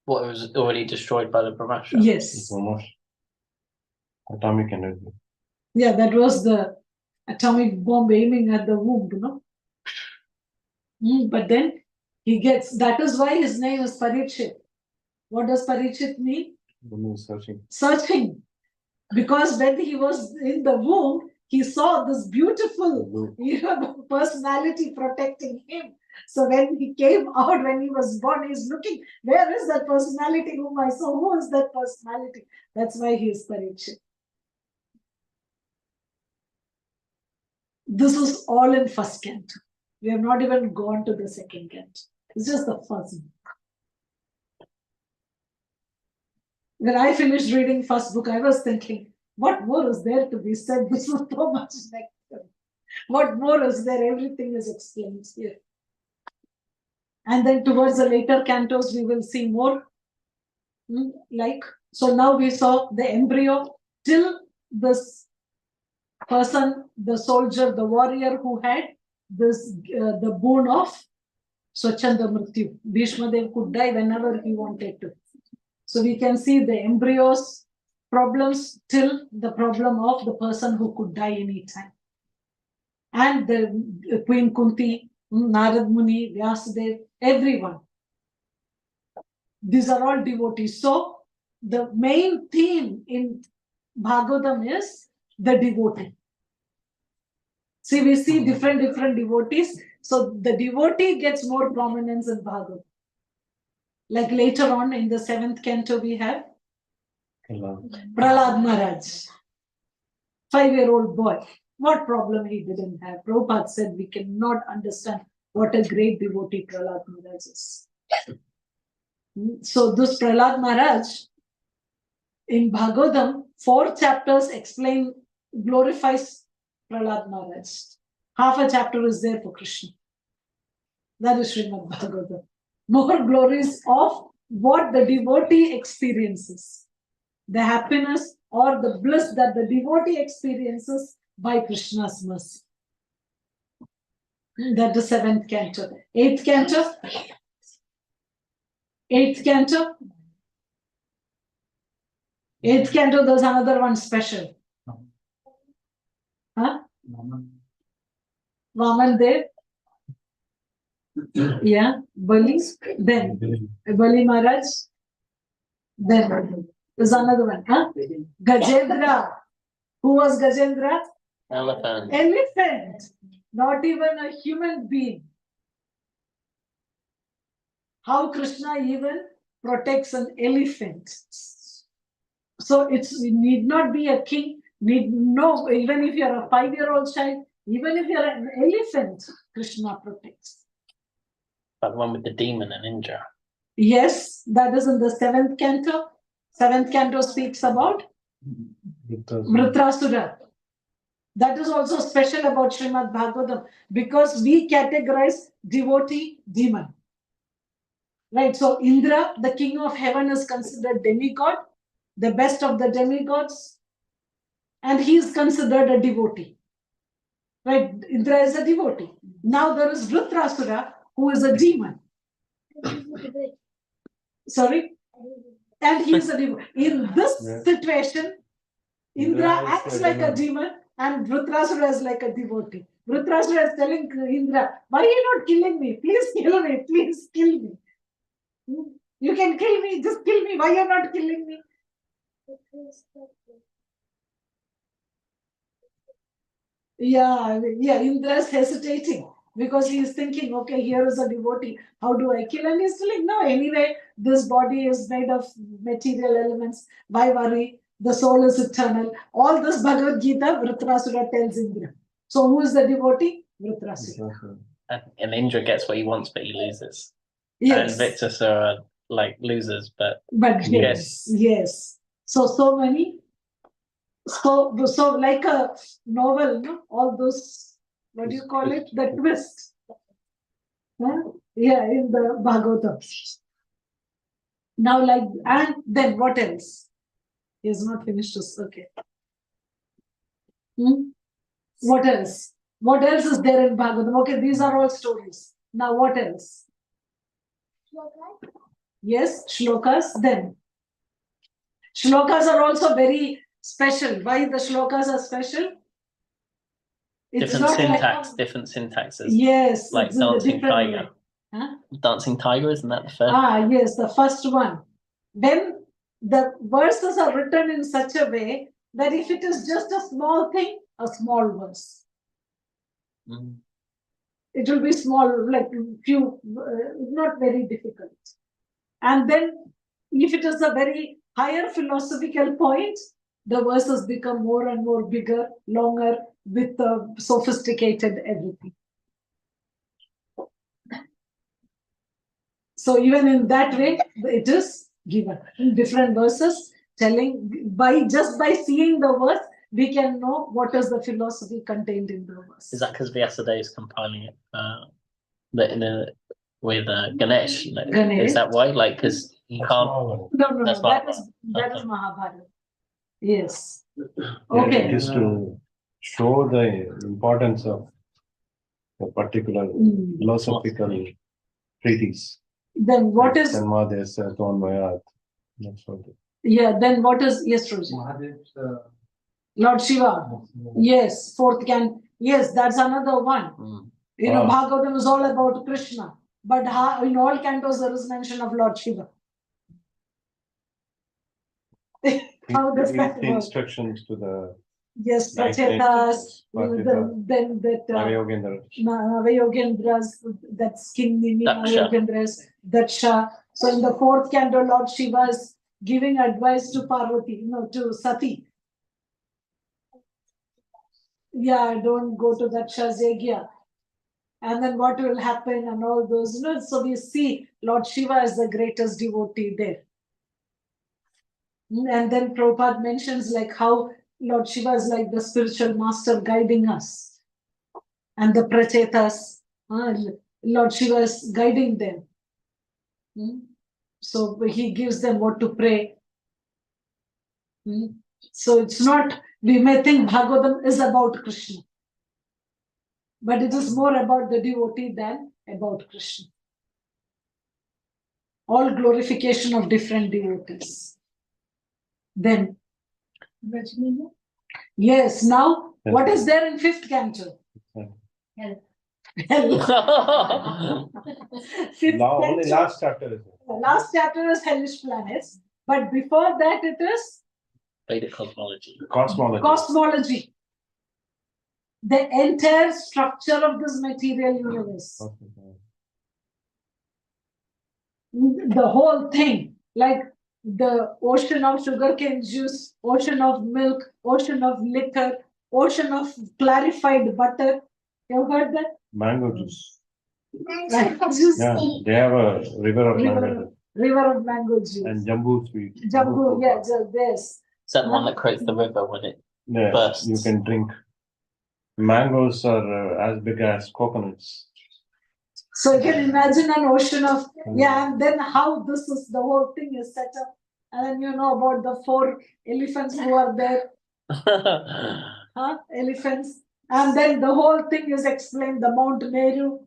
What was already destroyed by the Brahmastra? Yes. Almost atomic energy. Yeah, that was the atomic bomb aiming at the womb, you know. But then he gets, that is why his name is Parikshit. What does Parikshit mean? Searching. Searching. Because when he was in the womb, he saw this beautiful personality protecting him. So when he came out, when he was born, he's looking, where is that personality whom I saw? Who is that personality? That's why he is Parikshit. This is all in first canto. We have not even gone to the second canto. It's just the first book. When I finished reading first book, I was thinking, what more is there to be said? This is so much nectar. What more is there? Everything is explained here. And then towards the later cantos, we will see more. So now we saw the embryo till this person, the soldier, the warrior who had this, the boon of Swachanda Mrityu. Bhishmadev could die whenever he wanted to. So we can see the embryos problems till the problem of the person who could die anytime. And the Queen Kunti, Narad Muni, Vyasadev, everyone. These are all devotees. So the main theme in Bhagavatam is the devotee. See, we see different devotees. So the devotee gets more prominence in Bhagavatam. Like later on in the 7th canto, we have Prahlad Maharaj, 5-year-old boy. What problem he didn't have? Prabhupada said we cannot understand what a great devotee Prahlad Maharaj is. So this Prahlad Maharaj, in Bhagavatam, 4 chapters glorifies Prahlad Maharaj. Half a chapter is there for Krishna. That is Srimad Bhagavatam. More glories of what the devotee experiences. The happiness or the bliss that the devotee experiences by Krishna's mercy. That is 7th canto. 8th canto. 8th canto. 8th canto, there's another one special. Huh? Vaman Dev. Yeah, Bali. Then Bali Maharaj. Then there's another one. Huh? Gajendra. Who was Gajendra? Elephant. Elephant. Not even a human being. How Krishna even protects an elephant. So it need not be a king. Even if you're a 5-year-old child, even if you're an elephant, Krishna protects. That one with the demon and Indra. Yes, that is in the 7th canto. 7th canto speaks about Vritrasura. That is also special about Srimad Bhagavatam because we categorize devotee, demon. Right, so Indra, the king of heaven, is considered demigod, the best of the demigods, and he is considered a devotee. Right, Indra is a devotee. Now there is Vritrasura, who is a demon. Sorry? And he is a devotee. In this situation, Indra acts like a demon and Vritrasura is like a devotee. Vritrasura is telling Indra, why are you not killing me? Please kill me. Please kill me. You can kill me. Just kill me. Why are you not killing me? Yeah, Indra is hesitating because he is thinking, okay, here is a devotee. How do I kill? And he's telling, no, anyway, this body is made of material elements. Why worry? The soul is eternal. All this Bhagavad Gita, Vritrasura tells Indra. So who is the devotee? Vritrasura. And Indra gets what he wants, but he loses. Yes. And Victusura like loses, but yes. So many. So like a novel, no? All those, what do you call it? The twist. Huh? Yeah, in the Bhagavatam. Now, like, and then what else? He has not finished this. Okay. What else? What else is there in Bhagavatam? Okay, these are all stories. Now, what else? Shlokas? Yes, shlokas. Then shlokas are also very special. Why the shlokas are special? It's different not syntax, like, different syntaxes. yes, Like it's in a Dancing different Tiger. way. Huh? Dancing Tiger, isn't that the first? Ah, yes, the first one. Then the verses are written in such a way that if it is just a small thing, a small verse. It will be small, like few, not very difficult. And then if it is a very higher philosophical point, the verses become more and more bigger, longer, with sophisticated everything. So even in that way, it is given in different verses, telling just by seeing the verse, we can know what is the philosophy contained in the verse. Is that because Vyasadeva is compiling it with Ganesh? Ganesh? Is that why? Like, because you can't. No, That's that is Mahabharata. Yes. Okay. It is to show the importance of a particular philosophical treatise. Then what is? Yeah, then what is? Yes, Rosie. Lord Shiva. Yes, fourth can. Yes, that's another one. You know, Bhagavatam is all about Krishna. But in all cantos there is mention of Lord Shiva. How does that work? Instructions to the Prachetas, then that Navayogendras, that skin Navayogendras, Daksha. So in the fourth canto, Lord Shiva is giving advice to Parvati, to Sati. Yeah, don't go to Daksha's yagya. And then what will happen and all those, so we see Lord Shiva is the greatest devotee there. And then Prabhupada mentions like how Lord Shiva is like the spiritual master guiding us. And the Prachetas, Lord Shiva is guiding them. So he gives them what to pray. So it's not, we may think Bhagavatam is about Krishna. But it is more about the devotee than about Krishna. All glorification of different devotees. Then, yes, now, what is there in fifth canto? Hell. Now, only last chapter is the last chapter is hellish planets, but before that it is Vedic cosmology. Cosmology. The entire structure of this material universe. The whole thing, like the ocean of sugarcane juice, ocean of milk, ocean of liquor, ocean of clarified butter. You heard that? Mango juice. Mango juice. Yeah, they have a river of mango juice. River of mango juice. And Jambu sweet. Jambu, yeah, yes. Is that the one that creates the river when it bursts? You can drink. Mangoes are as big as coconuts. So you can imagine an ocean of, and then how this is, the whole thing is set up. And then you know about the 4 elephants who are there, elephants. And then the whole thing is explained, the Mount Meru,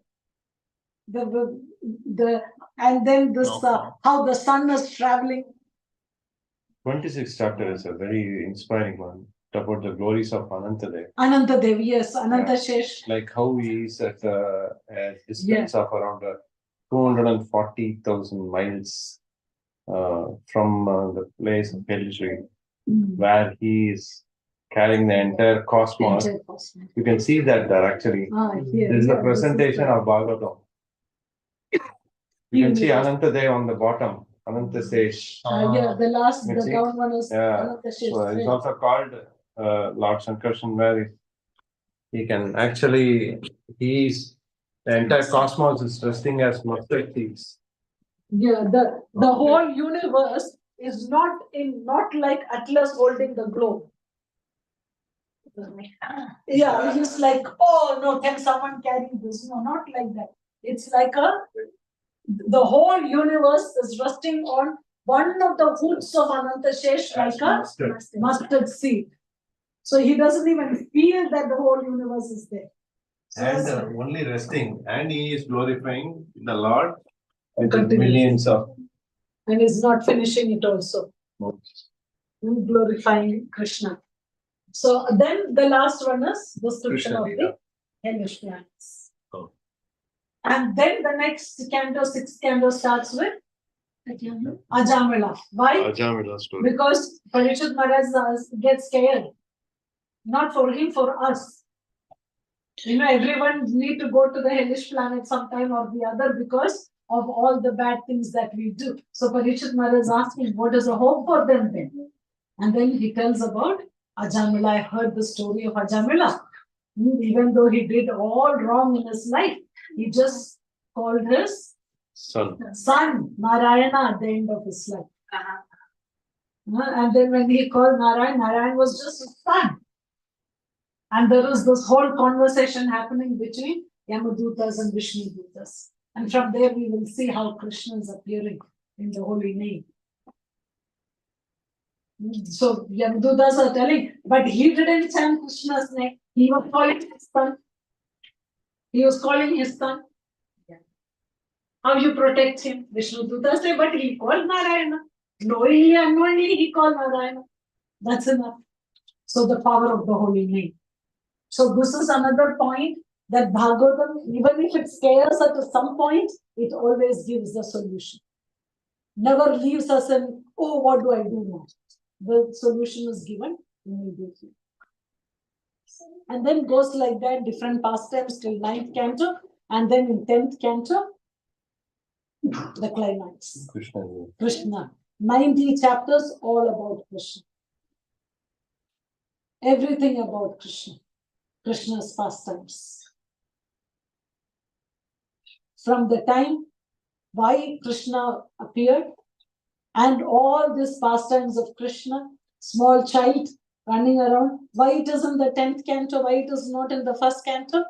and then this, how the sun is traveling. 26th chapter is a very inspiring one. About the glories of Anantadev. Anantadev, yes, Anantashesh. Like how he is at a distance of around 240,000 miles from the place of Helishri, where he is carrying the entire cosmos. You can see that there actually. This is the presentation of Bhagavatam. You can see Anantadev on the bottom, Anantasesh. The last, the down one is Anantashesh. So it's also called Lord Sankarshan, where he can actually, the entire cosmos is resting as mustard seeds. Yeah, the whole universe is not like Atlas holding the globe. Yeah, he's like, oh no, can someone carry this? No, not like that. It's like the whole universe is resting on one of the roots of Anantashesh, like a mustard seed. So he doesn't even feel that the whole universe is there. So and only resting, and he is glorifying the Lord with millions of. And he's not finishing it also. Glorifying Krishna. So then the last one is description of the hellish planets. And then the next canto, 6th canto starts with Ajamila. Why? Ajamila story. Because Parikshit Maharaj gets scared. Not for him, for us. You know, everyone need to go to the hellish planet sometime or the other because of all the bad things that we do. So Parikshit Maharaj is asking, what is the hope for them then? And then he tells about Ajamila. I heard the story of Ajamila. Even though he did all wrong in his life, he just called his son Narayana at the end of his life. And then when he called Narayan, Narayan was just his son. And there is this whole conversation happening between Yamadutas and Vishnudutas. And from there we will see how Krishna is appearing in the holy name. So Yamadutas are telling, but he didn't chant Krishna's name. He was calling his son. He was calling his son. How you protect him? Vishnudutas say, but he called Narayana. Knowingly, unknowingly, he called Narayana. That's enough. So the power of the holy name. So this is another point that Bhagavatam, even if it scares us at some point, it always gives the solution. Never leaves us in, oh, what do I do now? The solution is given immediately. And then goes like that, different pastimes till 9th canto, and then in 10th canto, the climax. Krishna. 90 chapters all about Krishna. Everything about Krishna. Krishna's pastimes. From the time why Krishna appeared and all these pastimes of Krishna, small child running around, why it is in the 10th canto, why it is not in the 1st canto?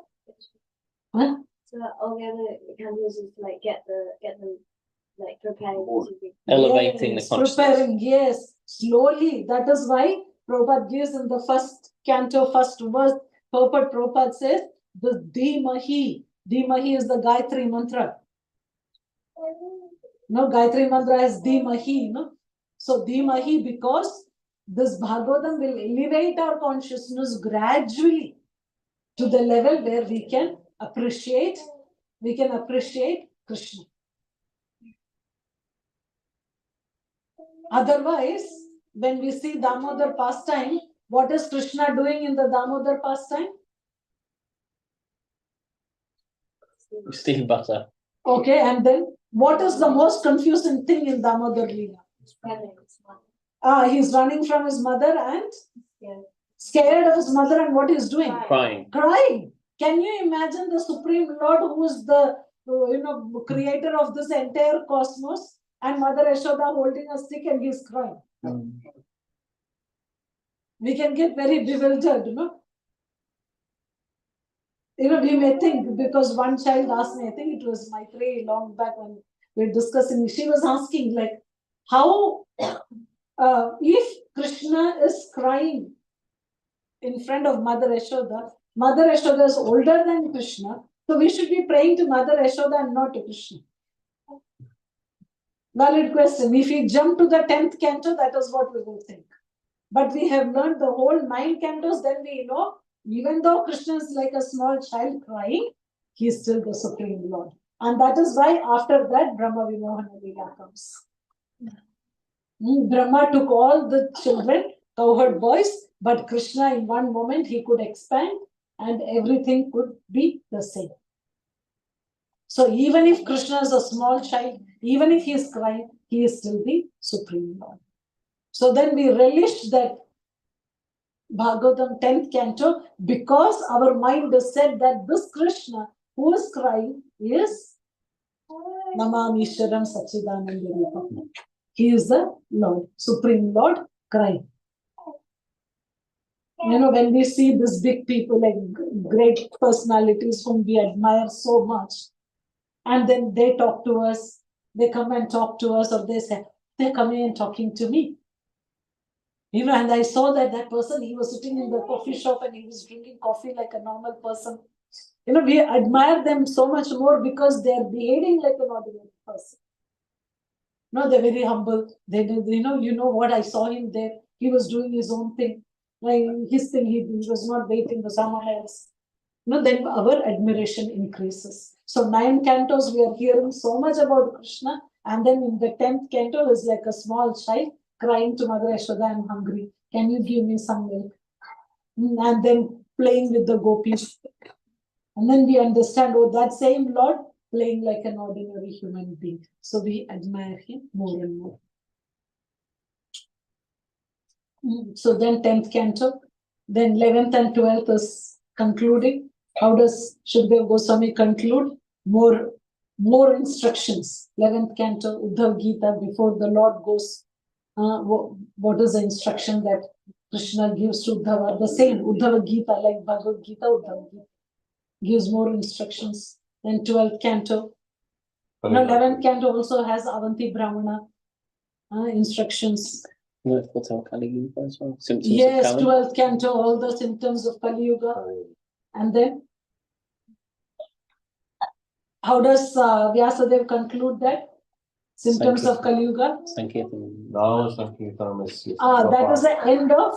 Huh? So all the other cantos is like get them like preparing. Elevating the consciousness. Preparing, yes, slowly. That is why Prabhupada gives in the 1st canto, 1st verse, Prabhupada says, the Dhimahi. Dhimahi is the Gayatri mantra. No, Gayatri mantra has Dhimahi, no? So Dhimahi, because this Bhagavatam will elevate our consciousness gradually to the level where we can appreciate Krishna. Otherwise, when we see Damodar pastime, what is Krishna doing in the Damodar pastime? Stealing butter. Okay, and then what is the most confusing thing in Damodar Leela? He's running from his mother and scared of his mother, and what he's doing? Crying. Crying. Can you imagine the Supreme Lord, who is the creator of this entire cosmos, and Mother Yashoda holding a stick and he's crying? We can get very bewildered, we may think, because one child asked me, I think it was Maitreyi long back when we were discussing, she was asking like, how, if Krishna is crying in front of Mother Yashoda is older than Krishna, so we should be praying to Mother Yashoda and not to Krishna. Valid question. If we jump to the 10th canto, that is what we will think. But we have learned the whole 9 cantos, then we know, even though Krishna is like a small child crying, he is still the Supreme Lord. And that is why after that, Brahma Vimohana Leela comes. Brahma took all the children, cowherd boys, but Krishna in one moment, he could expand and everything could be the same. So even if Krishna is a small child, even if he is crying, he is still the Supreme Lord. So then we relish that Bhagavatam 10th canto, because our mind has said that this Krishna who is crying is Namamishwaram Sachidananda Rupa. He is the Lord, Supreme Lord crying. When we see these big people, like great personalities whom we admire so much, and then they talk to us, they come and talk to us, or they say, they're coming and talking to me. And I saw that person, he was sitting in the coffee shop and he was drinking coffee like a normal person. We admire them so much more because they're behaving like an ordinary person. They're very humble. They what I saw him there. He was doing his own thing. Like his thing, he was not waiting for someone else. Then our admiration increases. So 9 cantos, we are hearing so much about Krishna. And then in the 10th canto is like a small child crying to Mother Yashoda, I'm hungry. Can you give me some milk? And then playing with the gopis. And then we understand, that same Lord playing like an ordinary human being. So we admire him more and more. So then 10th canto, then 11th and 12th is concluding. How does Shukdev Goswami conclude? More instructions. 11th canto, Uddhav Gita, before the Lord goes. What is the instruction that Krishna gives to Uddhava? The same, Uddhava Gita, like Bhagavad Gita, Uddhava Gita. Gives more instructions. Then 12th canto. 11th canto also has Avanti Brahmana instructions. Yes, 12th canto, all the symptoms of Kali Yuga. And then, how does Vyasadeva conclude that? Symptoms of Kali Yuga? Sankirtan. That is the end of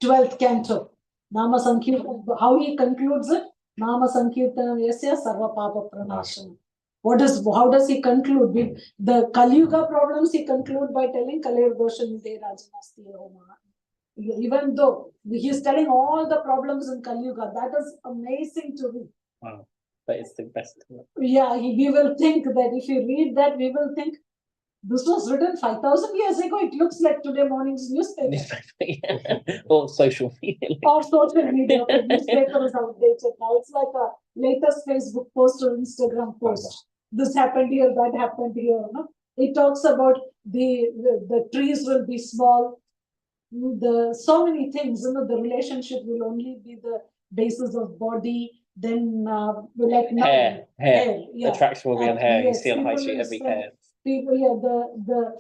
12th canto. Nama Sankirtan. How he concludes it? Nama Sankirtanam Yasya Sarva Papa Pranashanam. How does he conclude? The Kali Yuga problems he conclude by telling Kalir Doshan De Rajanasti Homa. Even though he is telling all the problems in Kali Yuga, that is amazing to read. Wow, that is the best. Yeah, we will think that if you read that, we will think this was written 5,000 years ago. It looks like today morning's newspaper. Or social media. Or social media. The newspaper is outdated now. It's like a latest Facebook post or Instagram post. This happened here, that happened here. No? It talks about the trees will be small. So many things. The relationship will only be the basis of body. Then hair. Yeah. Attraction will be on hair. Yes, you see on high street every hair. People, the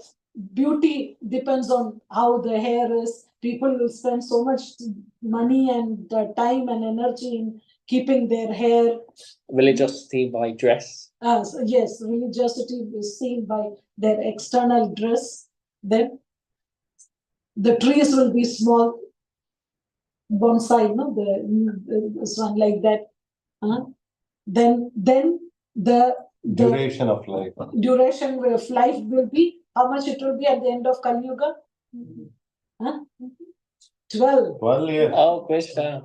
beauty depends on how the hair is. People will spend so much money and time and energy in keeping their hair. Religiosity by dress. Yes, religiosity is seen by their external dress. Then the trees will be small. Bonsai, this one like that. Then the duration of life. Duration of life will be, how much it will be at the end of Kali Yuga? 12. 12 years. Oh, Krishna.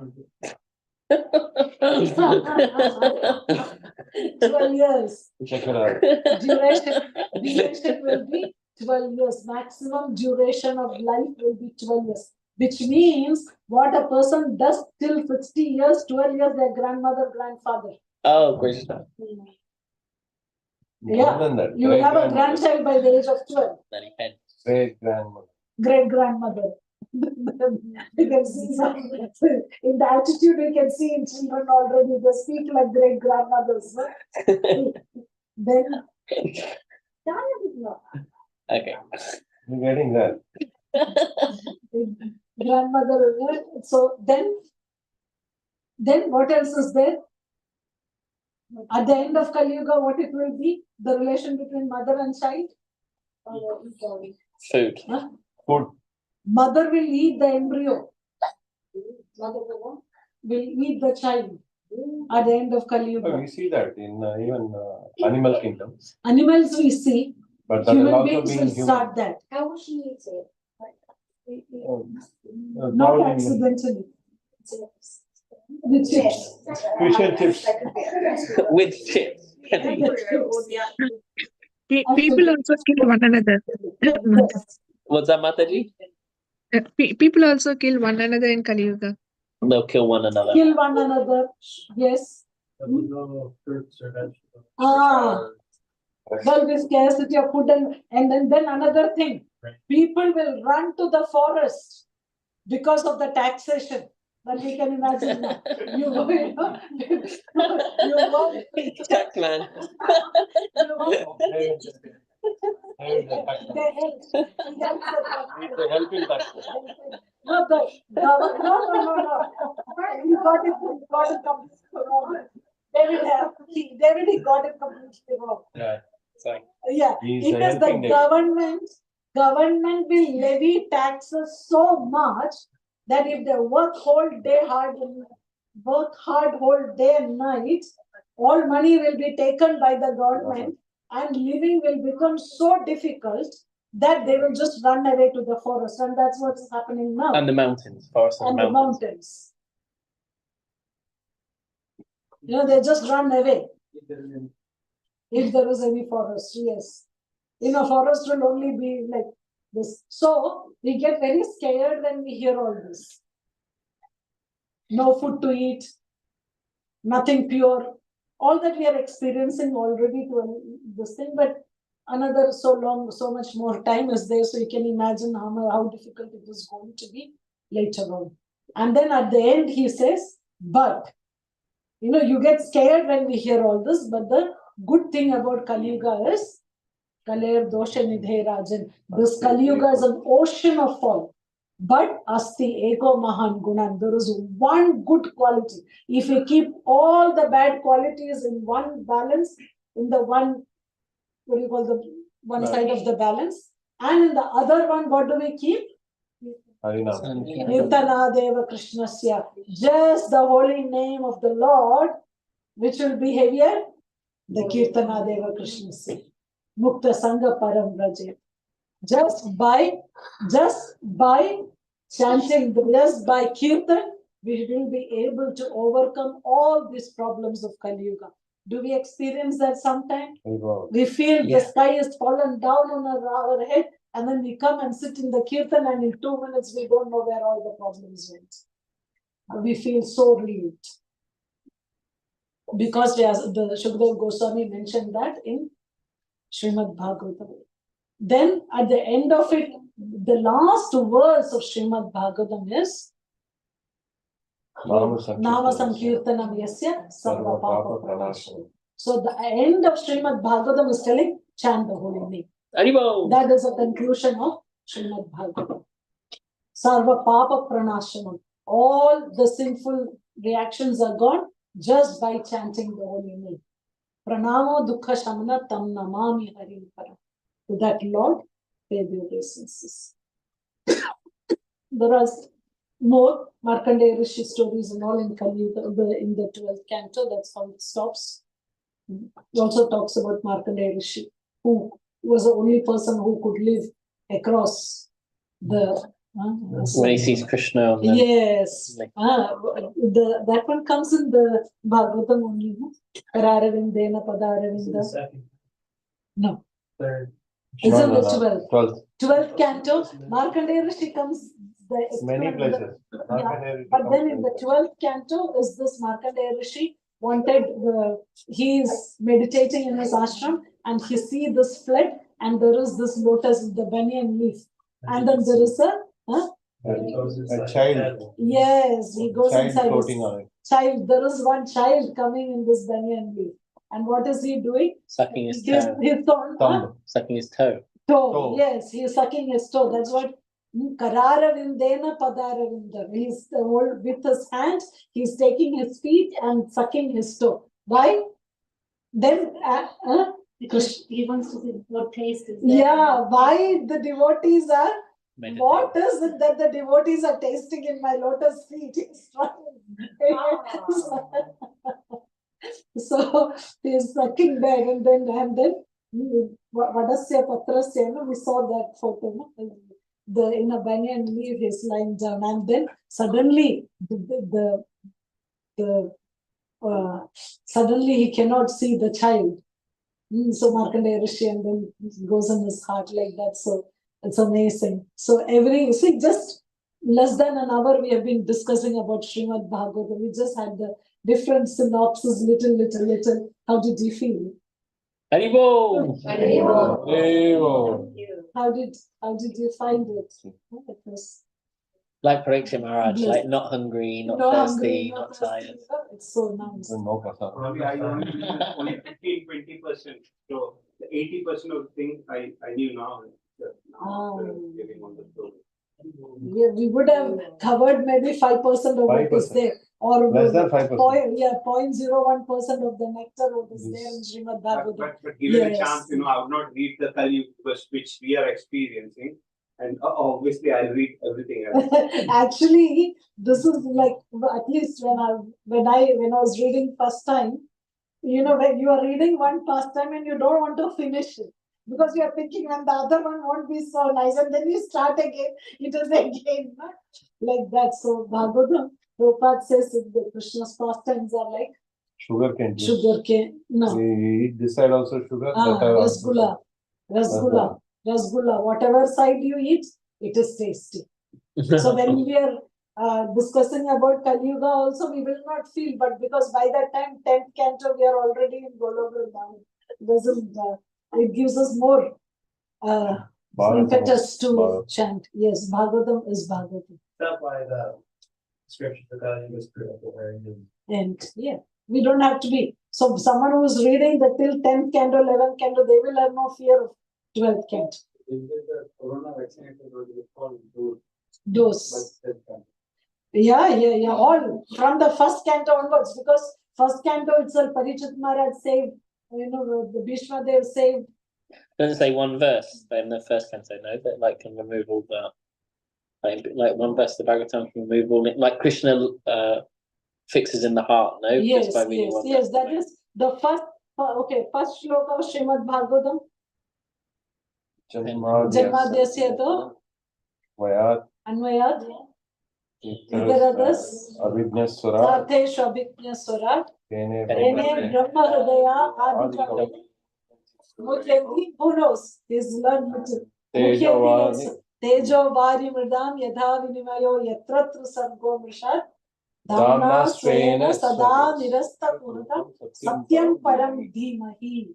12 years. Check it out. Duration will be 12 years. Maximum duration of life will be 12 years. Which means what a person does till 60 years, 12 years, their grandmother, grandfather. Oh, Krishna. Yeah, that. you will have a grandchild by the age of 12. Great grandmother. Great grandmother. You can see some, in the attitude we can see in children already, they speak like great grandmothers. No? Then, Okay. You're getting that. grandmother, so then what else is there? At the end of Kali Yuga, what it will be? The relation between mother and child? Food. Huh? Food. Mother will eat the embryo. Mother will eat the child at the end of Kali Yuga. We see that in even animal kingdoms. Animals we see, But that will human also beings be will human. start that. How will she eat it? Not Probably accidentally. With chips. fish and chips. With chips. People also kill one another. What's that, Mataji? People also kill one another in Kali Yuga. They'll kill one another. Kill one another. Yes. Well, with scarcity of food and then another thing. People will run to the forest because of the taxation. Well, you can imagine that. You go. Tax man. No. He got it completely wrong. David, he got it completely wrong. Yeah. Sorry. Yeah, He's it is the helping government will levy taxes so much that if they work whole day and night, all money will be taken by the government and living will become so difficult that they will just run away to the forest, and that's what's happening now. And the mountains, forest and the mountains. They just run away. If there is any forest, yes. Forest will only be like this. So we get very scared when we hear all this. No food to eat, nothing pure. All that we are experiencing already to this thing, but another so much more time is there, so you can imagine how difficult it is going to be later on. And then at the end he says, but you get scared when we hear all this, but the good thing about Kali Yuga is Kaler Dosha Nidhe Rajan. This Kali Yuga is an ocean of fault. But Asti Eko Mahan Gunan, there is one good quality. If we keep all the bad qualities in one balance, in the one, one side of the balance, and in the other one, what do we keep? Kirtana Deva Krishnasya. Just the holy name of the Lord, which will be heavier? The Kirtana Deva Krishnasya. Mukta Sangha Param Vraje. Just by chanting, just by kirtan, we will be able to overcome all these problems of Kali Yuga. Do we experience that sometime? We feel the sky has fallen down on our head, and then we come and sit in the kirtan, and in 2 minutes we don't know where all the problems went. We feel so relieved. Because the Shukdev Goswami mentioned that in Srimad Bhagavatam. Then at the end of it, the last verse of Srimad Bhagavatam is Nama Sankirtanam Yasya Sarva Papa Pranasham. So the end of Srimad Bhagavatam is telling, chant the holy name. That is a conclusion of Srimad Bhagavatam. Sarva Papa Pranasham. All the sinful reactions are gone just by chanting the holy name. Pranamo Dukkha Shamana Tam Namami Harim Param. To that Lord, pay the obeisances. There are more Markandeya Rishi stories and all in Kali Yuga, in the 12th canto. That's how it stops. It also talks about Markandeya Rishi, who was the only person who could live across the. When he sees Krishna. Yes. That one comes in the Bhagavatam only. Pararavindena Padaravinda. No. Isn't the 12th canto? Markandeya Rishi comes. Many places. But then in the 12th canto is this Markandeya Rishi he is meditating in his ashram and he sees this flood and there is this lotus, the banyan leaf. And then there is a A child. Yes, he goes Child inside. floating on it. Child, there is one child coming in this banyan leaf. And what is he doing? Sucking his toe. His Thumb. Sucking his toe. toe. Yes, he is sucking his toe. That's what Kararavindena Padaravinda. He's with his hands, he's taking his feet and sucking his toe. Why? Then Because he wants to see what taste is there. yeah, why the devotees are Meditate. what is it that the devotees are tasting in my lotus feet? He's so he's sucking there and then Vadasya Patrasya, we saw that photo, no? In a banyan leaf he's lying down and then suddenly suddenly he cannot see the child. So Markandeya Rishi and then it goes in his heart like that. So it's amazing. So just less than an hour we have been discussing about Srimad Bhagavatam. We just had the different synopsis, little. How did you feel? Haribol! Haribol. How did you find it? It was Like Parikshit Maharaj, bliss. like not hungry, not No thirsty, hungry, not thirsty. tired. It's so nice. No prasad. Probably I only 15-20%. So the 80% of things I knew now. Giving on the story. Yeah, we would have covered maybe 5% of what is 5%. there. Or Less than 5%. 0.01% of the nectar what is there in Srimad Bhagavatam. But given Yes. a chance, I would not read the Kali which we are experiencing. And obviously I'll read everything else. Actually, this is like, at least when I was reading first time, when you are reading one first time and you don't want to finish it. Because you are thinking when the other one won't be so nice, and then you start again, it is again like that. So Bhagavatam, Prabhupada says that Krishna's pastimes are like Sugar cane. sugar cane. No. We eat this side also sugar. That side also. Rasgulla. Whatever side you eat, it is tasty. So when we are discussing about Kali Yuga also, we will not feel, but because by that time, 10th canto, we are already in Golobrindavan. It gives us more impetus to chant. Yes, Bhagavatam is Bhagavatam. That's why the scripture for Kali Yuga is pretty And yeah, we don't have to be. So someone who is reading the till 10th canto, 11th canto, they will have no fear of 12th canto. The corona vaccination was called Dose. Yeah. All from the first canto onwards, because first canto itself, Parichat Maharaj saved, the Bhishma Dev saved. Doesn't say one verse, but in the first canto, no, that like can remove all the like one verse the Bhagavatam can remove all it, like Krishna fixes in the heart, no? Yes, just by reading one yes, verse, that no? is the first shloka of Srimad Bhagavatam. Janmadhyasya Vayat. Anvayat Itaradas Abhijnaswara. Tateshu Abhijnaswara Tene Ene Brahma Hridaya Adikavati Mukhyanti. Who knows? He's learned little. Mukhyanti Tejo Vari Mridam Yadha Vinimayo Yatratra Sargo Mrishat Dhamna Svena Sada Nirasta Puratam Satyam Param Dhimahi.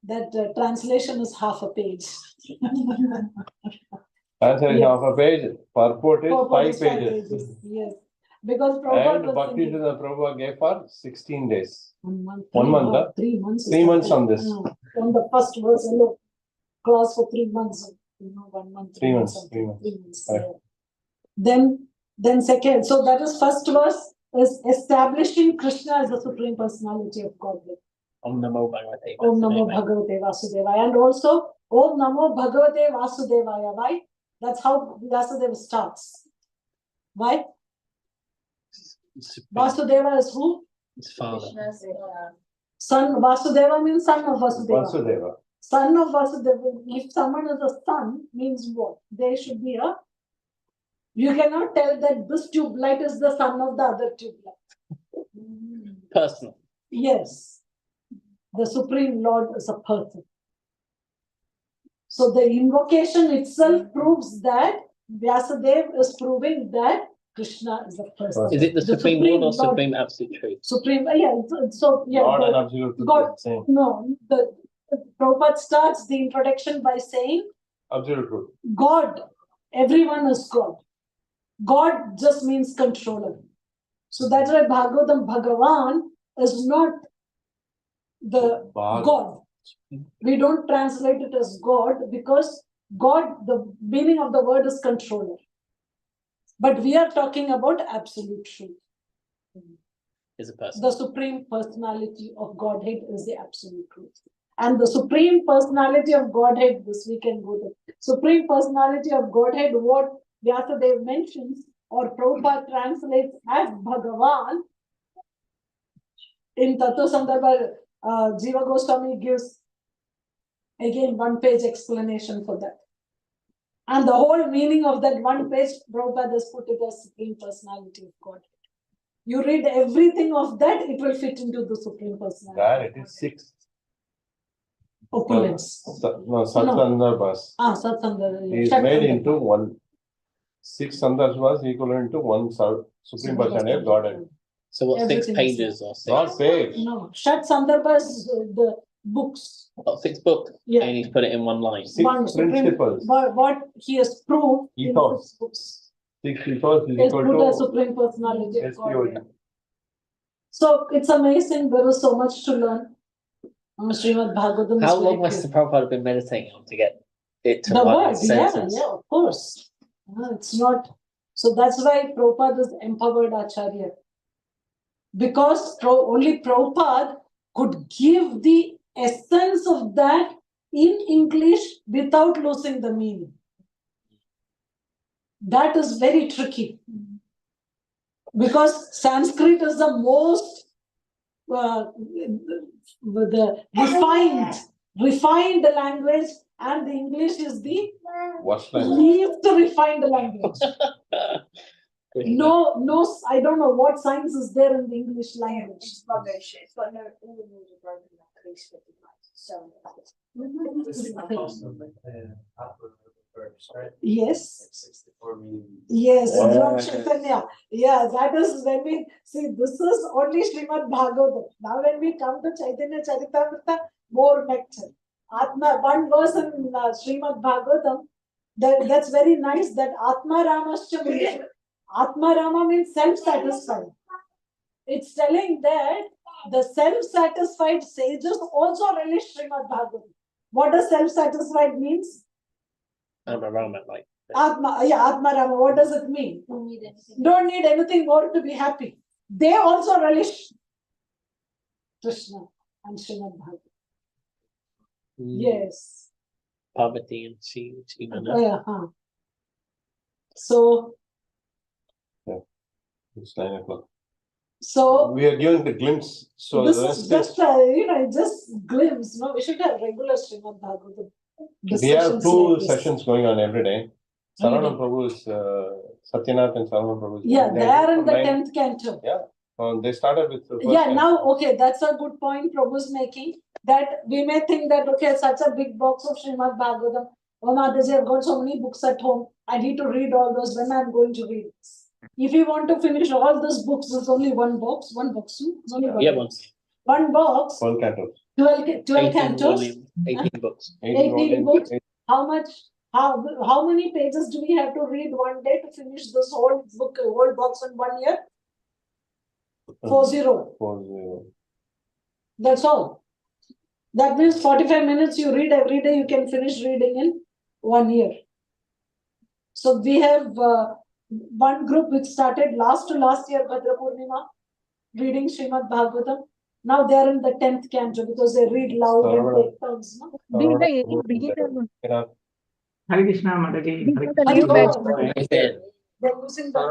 That translation is half a page. Translation Yes. of a page. Purport is Purport is 5 pages. Yes. Because Prabhupada And was Bhakti thinking, Siddhanta Prabhupada gave for 16 days. 1 month. 1 month, 3 months. 3 months from this. From the first verse, class for 3 months. 1 month. 3 months. something, 3 months. 3 months. Right. Then second. So that is first verse is establishing Krishna as the Supreme Personality of Godhead. Om Namo Bhagavate. Om Namo Bhagavate Vasudevaya. And also Om Namo Bhagavate Vasudevaya. Why? That's how Vasudeva starts. Why? Vasudeva is who? His father. Son. Vasudeva means son of Vasudeva. Vasudeva. Son of Vasudeva. If someone is a son, means what? There should be a. You cannot tell that this tube light is the son of the other tube light. Personal. Yes. The Supreme Lord is a person. So the invocation itself proves that Vyasadeva is proving that Krishna is a person. Is it the Supreme Lord or Supreme Absolute Truth? Supreme, yeah. So yeah. Not an absolute truth. God, Same. no. The Prabhupada starts the introduction by saying Absolute truth. God Everyone is God. God just means controller. So that's why Bhagavatam Bhagavan is not the God. We don't translate it as God because God, the meaning of the word is controller. But we are talking about absolute truth. Is a person. The supreme personality of Godhead is the absolute truth. And the supreme personality of Godhead, this we can go to. Supreme personality of Godhead, what Vyasadeva mentions or Prabhupada translates as Bhagavan. In Tattva Sandarbha, Jiva Goswami gives again 1-page explanation for that. And the whole meaning of that 1 page, Prabhupada has put it as Supreme Personality of Godhead. You read everything of that, it will fit into the Supreme Personality. Where it is 6. Opulence. No, Satsandarbhas. Satsandarbhas. Is made into 1. 6 Sandarbhas equivalent to 1 Supreme Personality of Godhead. So what, Everything 6 pages or 6? Not page. No, Shat Sandarbhas, the books. Oh, 6 books. Yeah. And he's put it in 1 line. 6 principles. What he has proved Ethos. in 6 books. 6 ethos is Is equal put as to Supreme Personality of SPOD. Godhead. So it's amazing. There is so much to learn. Srimad Bhagavatam. How long must the Prabhupada have been meditating on to get it to the one word? sentence? Yeah, of course. It's not. So that's why Prabhupada is empowered Acharya. Because only Prabhupada could give the essence of that in English without losing the meaning. That is very tricky. Because Sanskrit is the most refined language, and the English is the least refined language. No, I don't know what science is there in the English language. It's rubbish. It's got no all the rules are broken like least 50 Yes. 64 meanings. Yes, Lord Chaitanya. Yeah, that is when we see this is only Srimad Bhagavatam. Now when we come to Chaitanya Charitamrita, more nectar. Atma, one verse in Srimad Bhagavatam, that's very nice that Atma Ramascha means. Atma Rama means self-satisfied. It's telling that the self-satisfied sages also relish Srimad Bhagavatam. What does self-satisfied means? Atma Rama, like. Atma Rama, what does it mean? Don't need anything more to be happy. They also relish Krishna and Srimad Bhagavatam. Yes. Parvati and Shiva. So. Yeah, it's 9 o'clock. So we are giving the glimpse. So this is just just glimpse. No, we should have regular Srimad Bhagavatam. We have 2 sessions going on every day. Saranam Prabhu's Satyanath and Saranam Prabhu's. Yeah, they are in the 10th canto. Yeah, they started with. Now okay, that's a good point Prabhu's making. That we may think that okay, such a big box of Srimad Bhagavatam. Oh Mataji, I've got so many books at home. I need to read all those. When I'm going to read this. If you want to finish all these books, there's only one box. It's only one box. 12 cantos. 12 cantos. 18 books. 18 books. How much? How many pages do we have to read one day to finish this whole book, whole box in 1 year? 40. 40. That's all. That means 45 minutes you read every day. You can finish reading in 1 year. So we have one group which started last year, Bhadra Purnima, reading Srimad Bhagavatam. Now they are in the 10th canto because they read loud and take turns. Hare Krishna, Mataji. They're using the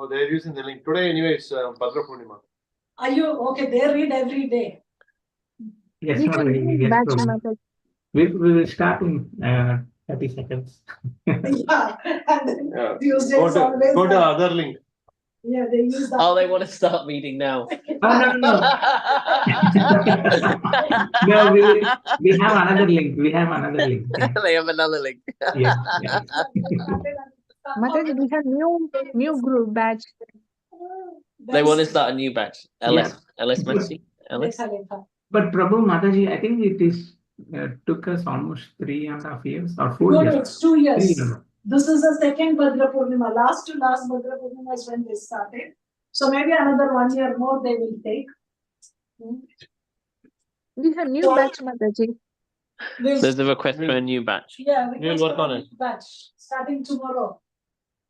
they're using the link. Today anyway is Bhadra Purnima. Are you okay? They read every day. Yes, Mataji. We will start in 30 seconds. Yeah, and then Tuesday go to other link. Yeah, they use that. Oh, they want to start reading now. No. No, we have another link. They have another link. Yeah. Mataji, we have new group batch. They want to start a new batch. LS Messi. LS. But Prabhu Mataji, I think it is took us almost 3.5 years or 4 years. No, it's 2 years. This is the second Bhadra Purnima. Last to last Bhadra Purnima is when they started. So maybe another 1 year more they will take. We have new batch, Mataji. There's a request for a new batch. Yeah, We'll work on it. batch starting tomorrow.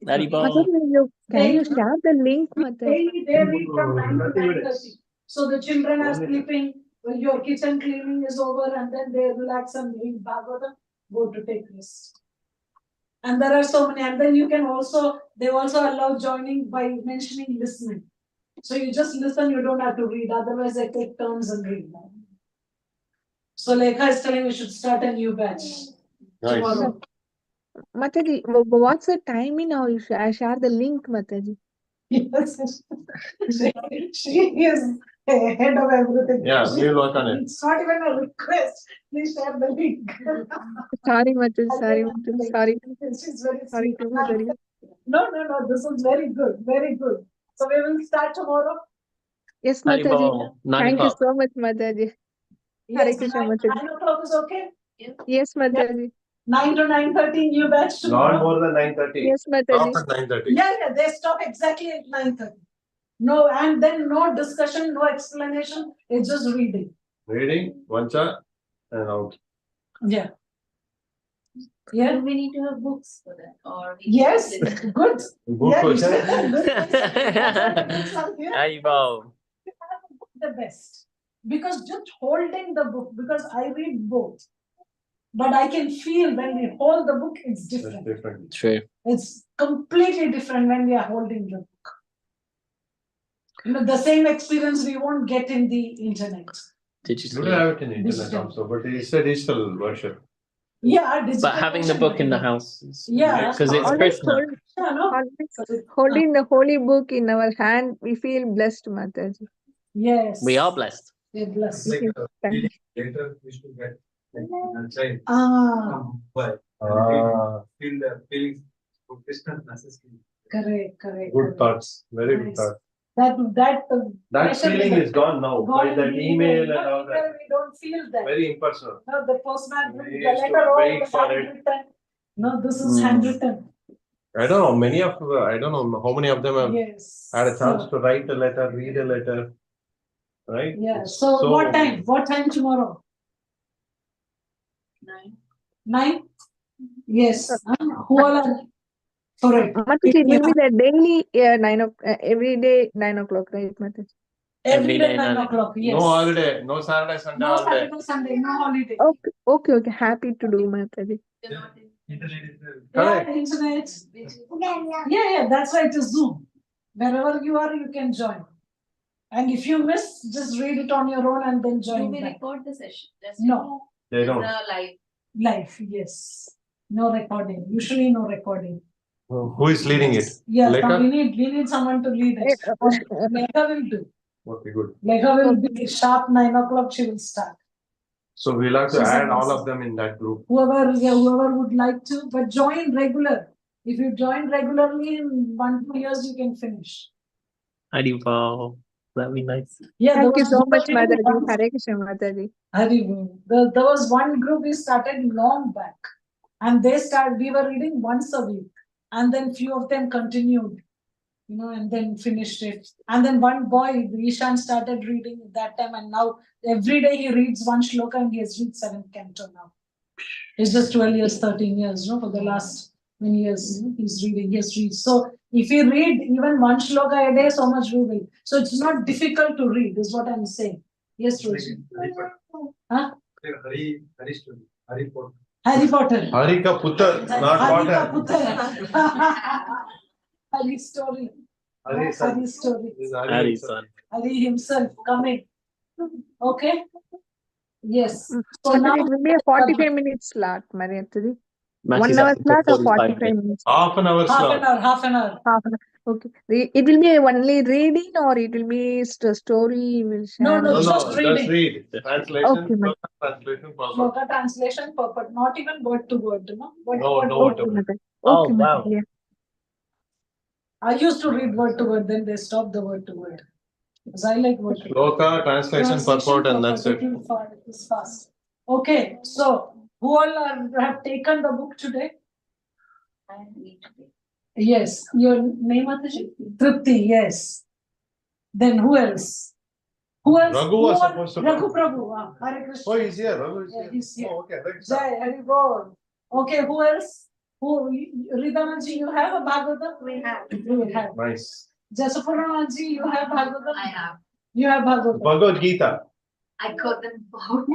Mataji, Can you share the link, Mataji? Daily they read from 9 to 9:30. So the children are sleeping, when your kitchen cleaning is over, and then they relax and read Bhagavatam, go to take rest. And there are so many, and then you can also, they also allow joining by mentioning listening. So you just listen, you don't have to read, otherwise they take turns and read. So Lekha is telling we should start a new batch tomorrow. Mataji, what's the timing now? I share the link, Mataji. Yes, she is ahead of everything. Yeah, we'll work on it. It's not even a request. Please share the link. Sorry, Mataji. Sorry, Mataji. Sorry. She's very Sorry sweet. to Mataji. No. This is very good. Very good. So we will start tomorrow. Yes, Mataji. Thank you so much, Mataji. Hare Yes, Krishna, 9 Mataji. o'clock is okay? Yes, Mataji. 9 to 9:30 new batch tomorrow. Not more than 9:30. Yes, Mataji. Stop at 9:30. Yeah, they stop exactly at 9:30. No, and then no discussion, no explanation. It's just reading. Reading, vancha, and out. Yeah. Yeah. Do we need to have books for that? Or Yes, good. Good question. Haribol. The best. Because just holding the book, because I read both. But I can feel when we hold the book, it's different. That's different. True. It's completely different when we are holding the book. You know, the same experience we won't get in the internet. You Digitally. don't have it in internet Digital. also, but it's a digital version. Yeah, digital But having the version. book in the house is Yeah. because it's Always Krishna. Yeah, no? holding the holy book in our hand, we feel blessed, Mataji. Yes. We are blessed. We're blessed. Thank you. Later we should get child Ah, come but feel the feelings of distant messages. correct. Good correct. thoughts. Very good Nice. thoughts. That That pressure feeling is gone now. gone By that in the email and No, all that. We don't feel that. Very impersonal. No, the postman We brings the used to letter over wait the for it. handwritten. No, this is Mm. handwritten. I don't know. I don't know how many of them have Yes. had a chance to write a letter, read a letter. Right? Yeah. It's So what time? What time tomorrow? 9. 9? Yes. Who all are for it? Mataji, it will be the daily 9 o'clock, every day 9 o'clock, right, Mataji? Every day day, 9 9. o'clock. Yes. No holiday. No Saturday, Sunday No holiday. Saturday, Sunday, no holiday. Okay. Happy to do, Mataji. Internet is Yeah, Correct. internet. Yeah, that's why it is Zoom. Wherever you are, you can join. And if you miss, just read it on your own and then Do join we back. record the session? No. They don't. Live. Live, yes. No recording. Usually no recording. Who is leading it? Yes, Lekha? we need someone to lead it. Lekha will do. Okay, good. Lekha will be sharp 9 o'clock. She will start. So we'll have to She's add all amazing. of them in that group. Whoever would like to, but join regular. If you join regularly, in 1-2 years you can finish. Haribol. That'd be nice. Yeah, Thank you so much, Mother. Mataji. Hare Krishna, Mataji. There was one group we started long back, and we were reading once a week, and then few of them continued, and then finished it. And then one boy, Ishan, started reading at that time, and now every day he reads one shloka and he has read 7th canto now. It's just 12 years, 13 years, for the last many years, he's reading. So if you read even one shloka a day, so much we will. So it's not difficult to read, is what I'm saying. Yes, Roshi. Huh? Hari story. Harry Potter. Harry Potter. Hari ka putar, not Hari ka Potter. putar. Hari story. Hari son. Hari story. This is Hari's son. Hari himself coming. Okay. Yes. So Mataji, now it will be a 45 minutes slot, Mataji. 1 Matches hour up to slot or 45 45 minutes. minutes? Half an hour slot. half an hour. Half an hour. Okay. It will be only reading or it will be a story you will share? No, Just just reading. read. Translation, Okay, ma'am. translation, Shloka translation, but not even word to word, No word word Okay, to word. Mataji. Oh, Okay, wow. Mataji. Yeah. I used to read word to word, then they stopped the word to word. Because I like word to word. Shloka, translation, purport, and that's it. It is fast. Okay, so who all have taken the book today? Yes, your name Mataji? Tripti, yes. Then who else? Who else? Raghu was supposed to Raghu come. Prabhu. Hare Krishna. Oh, he's here. Raghu is Yeah, here. he's here. Oh, okay. Right. Jai, Hari Bol. Okay, who else? Who? Ridhanaji, you have a Bhagavatam? We have. We have. Nice. Jasapuranaji, you have Bhagavatam? I have. You have Bhagavatam. Bhagavad Gita. I got them both.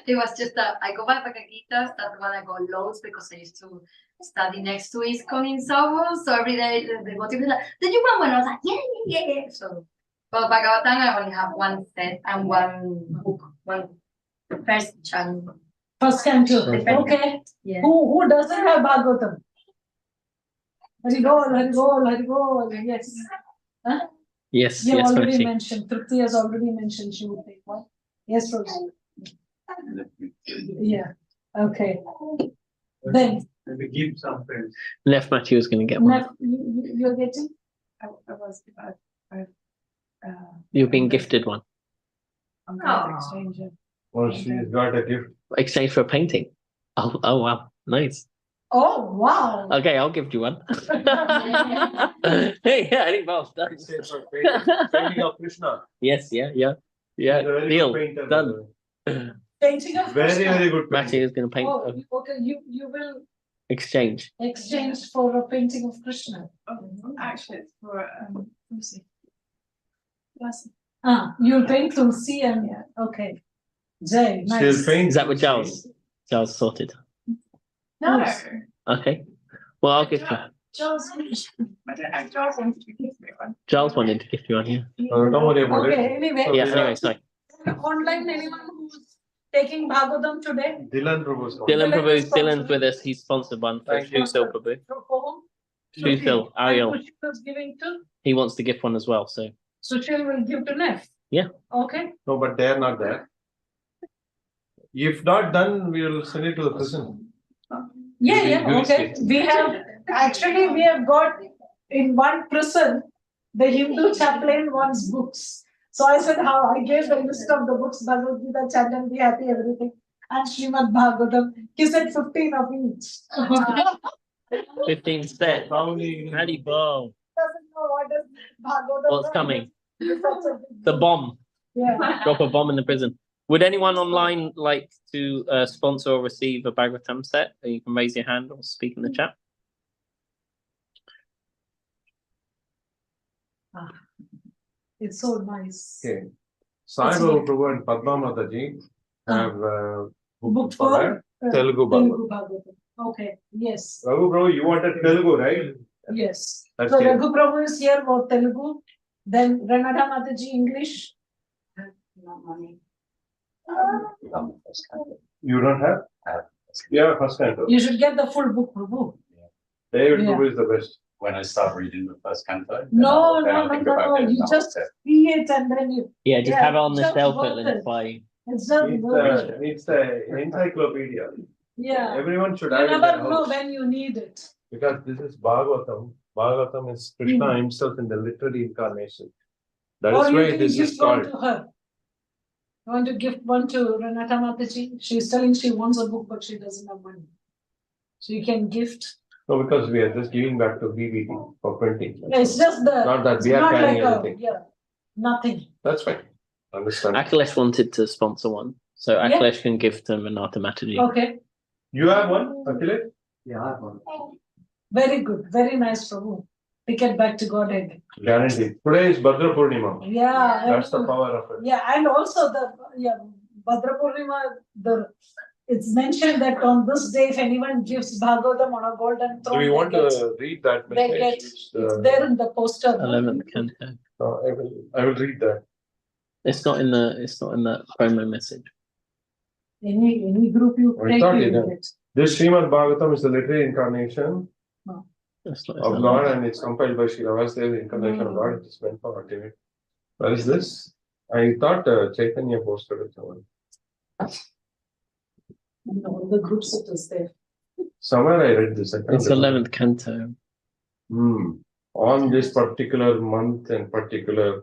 It was just that I got my Bhagavad Gita. That one I got loads because I used to study next to ISKCON in Soho. So every day the motive was like, did you want one? I was like, yeah. So, but Bhagavatam, I only have one set and one book, one first chunk. First canto. Okay. Yeah. Who doesn't have Bhagavatam? Hari Bol, Hari Bol, Hari Bol. Yes. Huh? Yes, You have yes, already Machi. mentioned. Tripti has already mentioned she would take one. Yes, Rose. Yeah. Okay. Then Maybe give some friends. Left Matthew was going to get one. Nef, you're getting. I was You've been gifted one. I'm going to exchange it. Well, she's got a gift. Exchange for a painting. Oh wow, nice. Oh wow. Okay, I'll give you one. Hey, yeah, I think well done. Painting of Krishna. Yes, yeah. He's a very Deal. good painter, Done. Painting of Very, Krishna. very good Matthew painter. is going to paint. Oh, okay. You will Exchange. exchange for a painting of Krishna. Actually, it's for let me see. Bless You'll paint Tulsi and okay. Jai, She'll nice. paint. Is that what Giles? Giles sorted. No, Okay. Well, I'll give you. Joel's I don't know. Joel wanted to give me one. Giles wanted to gift you one, yeah. Don't worry about Okay, it. anyway. So Yeah, these anyway, are sorry. Online, anyone who's taking Bhagavatam today? Dylan Prabhu's one. Dylan Dylan Prabhu, is Dylan's sponsored. with us. He's sponsored one for Thank you. Shusil Prabhu. For whom? Shusil, Ariel. And Sushil is giving to? He wants to gift one as well, so. Sushil will give to Nef. Yeah. Okay. No, but they're not there. If not done, we will send it to the prison. Yeah, Give yeah, it okay. straight. We have got in one prison, the Hindu chaplain wants books. So I said, how? I gave the list of the books, Bhagavad Gita, Chant and Be Happy, everything. And Srimad Bhagavatam. He said 15 of each. 15 set. Holy ball. Doesn't know what is Bhagavatam. What's coming? It's such a big The deal. bomb. Yeah. Drop a bomb in the prison. Would anyone online like to sponsor or receive a Bhagavatam set? You can raise your hand or speak in the chat. It's so nice. Okay. Sai Baba Prabhu and Padma Mataji have Book for for Telugu Bhagavatam. Bhagavatam. Okay, yes, Raghu Prabhu, you wanted Telugu, right? yes. That's So it. Raghu Prabhu is here for Telugu. Then Ranada Mataji English. No money. You don't have? Yeah, first canto. You should get the full book, Prabhu. David Yeah. Prabhu is the best. When I start reading the first canto. No, then I'll no, think no, about no. it and You I'll just accept. see it and then you. Yeah, just have it on the just shelf worth and it. by. It's just worth it. It's the encyclopedia. Yeah. Everyone should You have it in their never know house. when you need it. Because this is Bhagavatam. Bhagavatam is Krishna himself in the literary incarnation. That Or is you why can this give is one called. to her. You want to gift one to Renata Mataji? She's telling she wants a book, but she doesn't have money. So you can gift. No, because we are just giving back to BBT for printing. It's just the. Not that we it's are not carrying like anything. nothing. That's fine. Understand. Akhilesh wanted to sponsor one. So Yeah. Akhilesh can give to Renata Mataji. Okay. You have one, Akhilesh? Yeah, I have one. Very good. Very nice, Prabhu. Take it back to Godhead. Guaranteed. Today is Bhadra Purnima. Yeah. That's the power of it. Yeah, and also Bhadra Purnima, it's mentioned that on this day, if anyone gives Bhagavatam on a golden throne, Do we want to read that they message? get, it's there in the poster. 11th canto. I will read that. It's not in the promo message. Any group you I take, thought you it will is. get. This Srimad Bhagavatam is the literary incarnation It's not, of God and it's compiled by Srila Vasudeva, the incarnation of God. It is meant for ultimate. What is this? I thought Chaitanya posted it somewhere. No, the groups it is there. Somewhere I read this. I can't It's remember. 11th canto. On this particular month and particular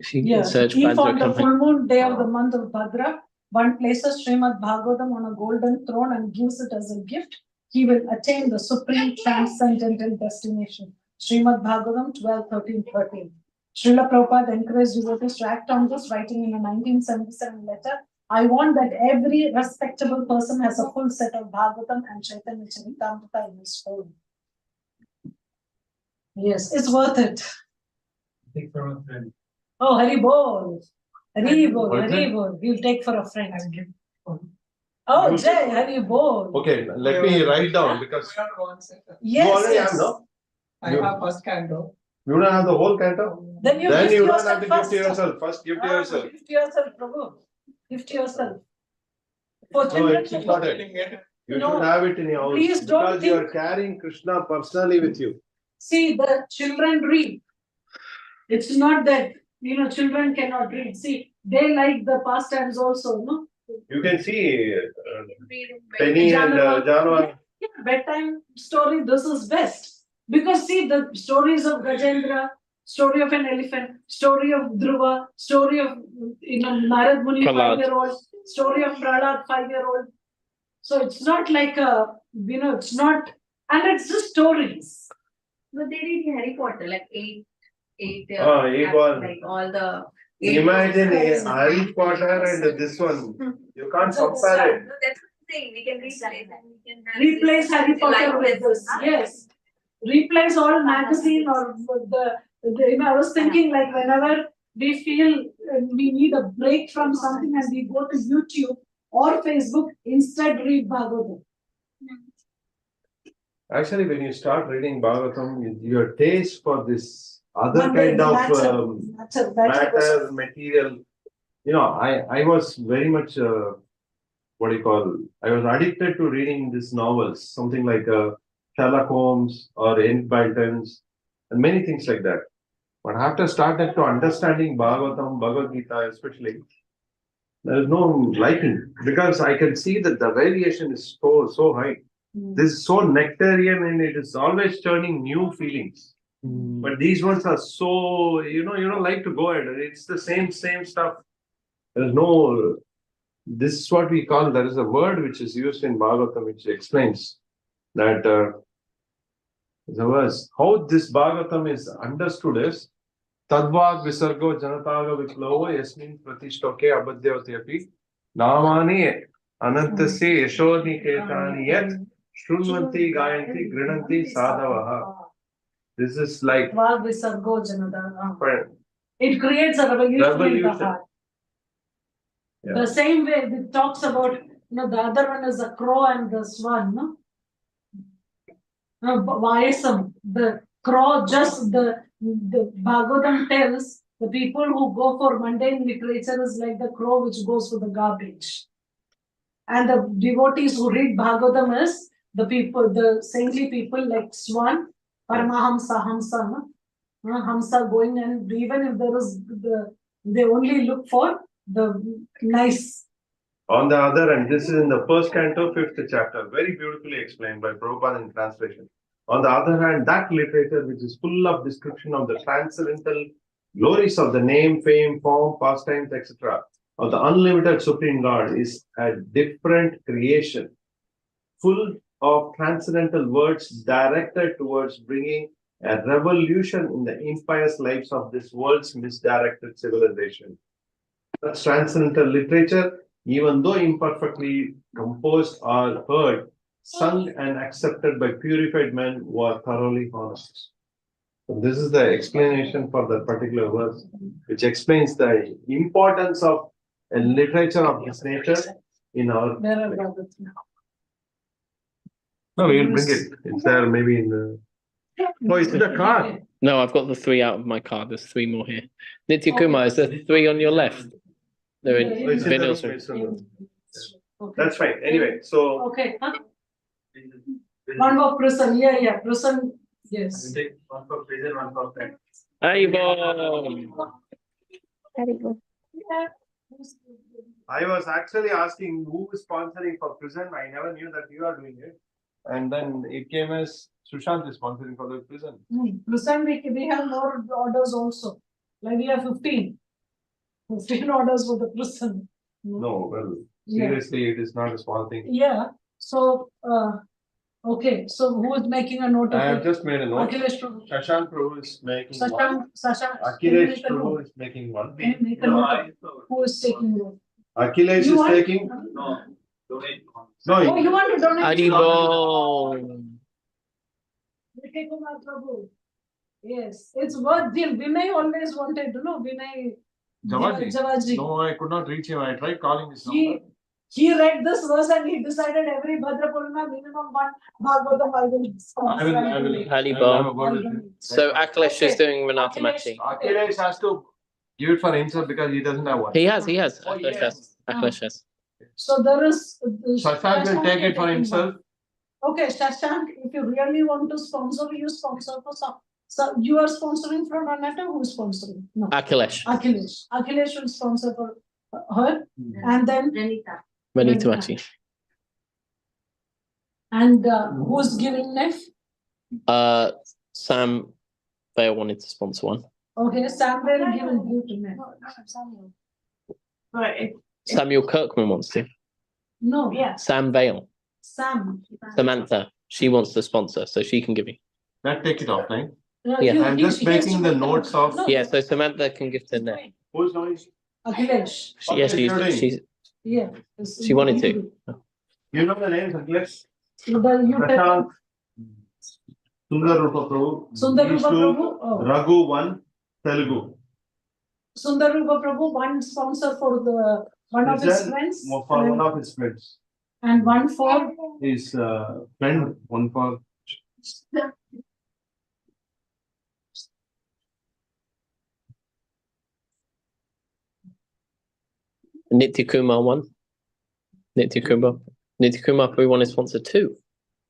If you Yeah, search if Bhadra on the Purnima. full moon day of the month of Bhadra, one places Srimad Bhagavatam on a golden throne and gives it as a gift, he will attain the supreme transcendental destination. Srimad Bhagavatam 12, 13, 13. Srila Prabhupada encouraged devotees to act on this, writing in a 1977 letter, I want that every respectable person has a full set of Bhagavatam and Chaitanya Charitamrita in his phone. Yes, it's worth it. Take from a friend. Oh, Hari Bol. Hari Bol, What is Hari it? Bol. You'll take for a friend. Oh, Jai, Hari Bol. Okay, let me write down because Yes, you already yes. have, no? I have first canto. You don't have the whole canto? Then you Then gift you don't yourself have to give to first. yourself. First, give to yourself. Gift yourself, Prabhu. Gift yourself. For No, children, it's important. You No, should have it in your house please don't because you are think- carrying Krishna personally with you. See, the children read. It's not that, children cannot read. See, they like the pastimes also, no? You can see Penny and Janwa. Yeah, bedtime story, this is best. Because see, the stories of Gajendra, story of an elephant, story of Dhruva, story of, Narad Muni, Prahlad. 5-year-old, story of Prahlad, 5-year-old. So it's not like it's not, and it's just stories. But they read Harry Potter, like eight, Oh, eight ball. like all the. Imagine Harry Potter and this one. You can't compare it. No, that's the thing. We can replace and we can have Replace this Harry Potter with likeness. this, yes. Replace all magazine or I was thinking like whenever we feel we need a break from something and we go to YouTube or Facebook, instead read Bhagavatam. Actually, when you start reading Bhagavatam, your taste for this other Mundane kind of matter, material, I was very much, I was addicted to reading these novels, something like Sherlock Holmes or N. Baltons, and many things like that. But after started to understanding Bhagavatam, Bhagavad Gita especially, there is no liking because I can see that the variation is so high. This is so nectarian and it is always churning new feelings. But these ones are so, you don't like to go ahead. It's the same stuff. There's no, this is what we call, there is a word which is used in Bhagavatam which explains that the verse, how this Bhagavatam is understood is Tadvad Visargo Janataga Viklova Yasmin Pratishtoke Abhadyavati Namani Anantasya Yashodni Ketani Yet Shrunvanti Gayanti Grinanti Sadavaha. This is like it creates a revolution in the heart. Yeah. The same way it talks about, the other one is a crow and the swan, no? Vayasam, the crow, just the Bhagavatam tells the people who go for mundane literature is like the crow which goes for the garbage. And the devotees who read Bhagavatam is the people, the saintly people like Swan, Paramahamsa, Hamsa, no? Hamsa going, and even if there is they only look for the nice. On the other hand, this is in the first canto, 5th chapter, very beautifully explained by Prabhupada in translation. On the other hand, that literature which is full of description of the transcendental glories of the name, fame, form, pastimes, etc., of the unlimited Supreme God is a different creation, full of transcendental words directed towards bringing a revolution in the impious lives of this world's misdirected civilization. Such transcendental literature, even though imperfectly composed or heard, sung and accepted by purified men who are thoroughly honest. So this is the explanation for that particular verse, which explains the importance of a literature of this nature in our. No, we'll bring it. It's there maybe in the. Oh, it's in the car. No, I've got the 3 out of my car. There's 3 more here. Nitya Kumar, is there 3 on your left? They're in Oh, it's in the room, Vinil's room. it's in the room. That's fine. Anyway, so. Okay. One for prison, yeah, prison, yes. Take one for prison, one for friend. Very good. I was actually asking who is sponsoring for prison. I never knew that you are doing it. And then it came as Sushant is sponsoring for the prison. Prison, we have more orders also. Like we have 15. 15 orders for the prison. No, well, Yeah. seriously, it is not a small thing. Yeah, so, okay, so who is making a note of I have it? just made a note. Akhilesh Prabhu. Shashank Prabhu is making one. Sashank, can you Akhilesh make a Prabhu note? is making one. Can you make a No, note of who is taking note? Akhilesh You is want- taking. No, donate. No, Oh, you want to donate? Haribol. Vijay Kumar Prabhu. Yes, it's worth deal. Vinay always wanted to know, Vinay Javaji. No, I could not reach him. I tried calling his He, number. he read this verse and he decided every Bhadra Purnima minimum one Bhagavatam I will I will have a Haribol. word with him. So Akhilesh is Okay. doing Renata Akhilesh. Machi. Akhilesh has to give it for himself because he doesn't have one. He has. Oh, Akhilesh yes. has. Akhilesh has. So there is. Shashank will take it for himself. Okay, Shashank, if you really want to sponsor, you sponsor for some. So you are sponsoring from Renata, who is sponsoring? No. Akhilesh. Akhilesh will sponsor for her, and then Renata Machi. and who's giving next? Sam Bale wanted to sponsor one. Okay, Sam will give to next. Right. Samuel Kirkman wants to. No, yeah, Sam Vale. Sam. Samantha. She wants to sponsor, so she can give you. Let's take it offline. No, Yeah. I'm just making the notes of. No, Yeah, so Samantha can give to Ned. Who's noise? Akhilesh. She's Yeah. she wanted to. You know the names, Akhilesh? You Prashant, Sundar Rupa Prabhu. Sundar These Rupa two, Prabhu. Oh. Raghu one, Telugu. Sundar Rupa Prabhu, one sponsor for the one of his Then, friends. for and, one of his friends. and one for His friend, one for. Nitya Kumar one. Nitya Kumar probably want to sponsor two.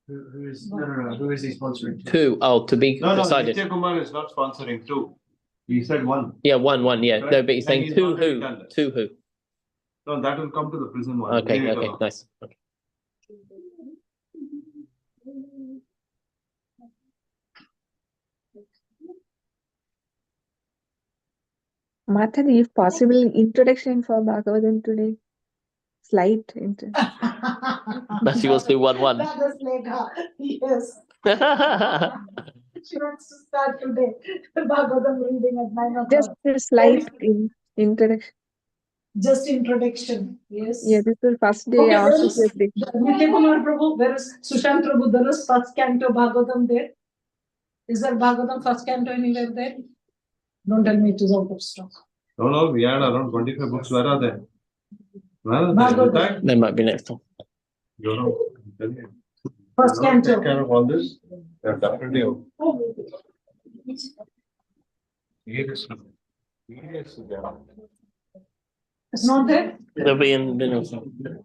Who is he sponsoring? Two. Oh, to be No, decided. Nitya Kumar is not sponsoring two. He said one. Yeah, one. Yeah, Correct. no, but he's Then saying he's two already who? done that. Two who? No, that will come to the prison one. Okay, Leave it okay, alone. nice. Okay. Mataji, if possible, introduction for Bhagavatam today. Slight introduction. That she wants to do 1-1. That is Lekha. Yes. She wants to start today. Bhagavatam reading at 9 o'clock. Just a slight introduction. Just introduction. Yes. Yeah, this is first day Okay, after there is the Nitya Kumar Prabhu, there is Sushant Prabhu, there is first canto Bhagavatam there. Is there Bhagavatam first canto anywhere there? Don't tell me it is out of stock. No, we had around 25 books. Where are they? Where are they? Bhagavatam. With that? They might be next time. You know, I'm telling you. First You don't canto. take care of all this. They're definitely out. Yes. Yes, they are. It's not there? They'll be in the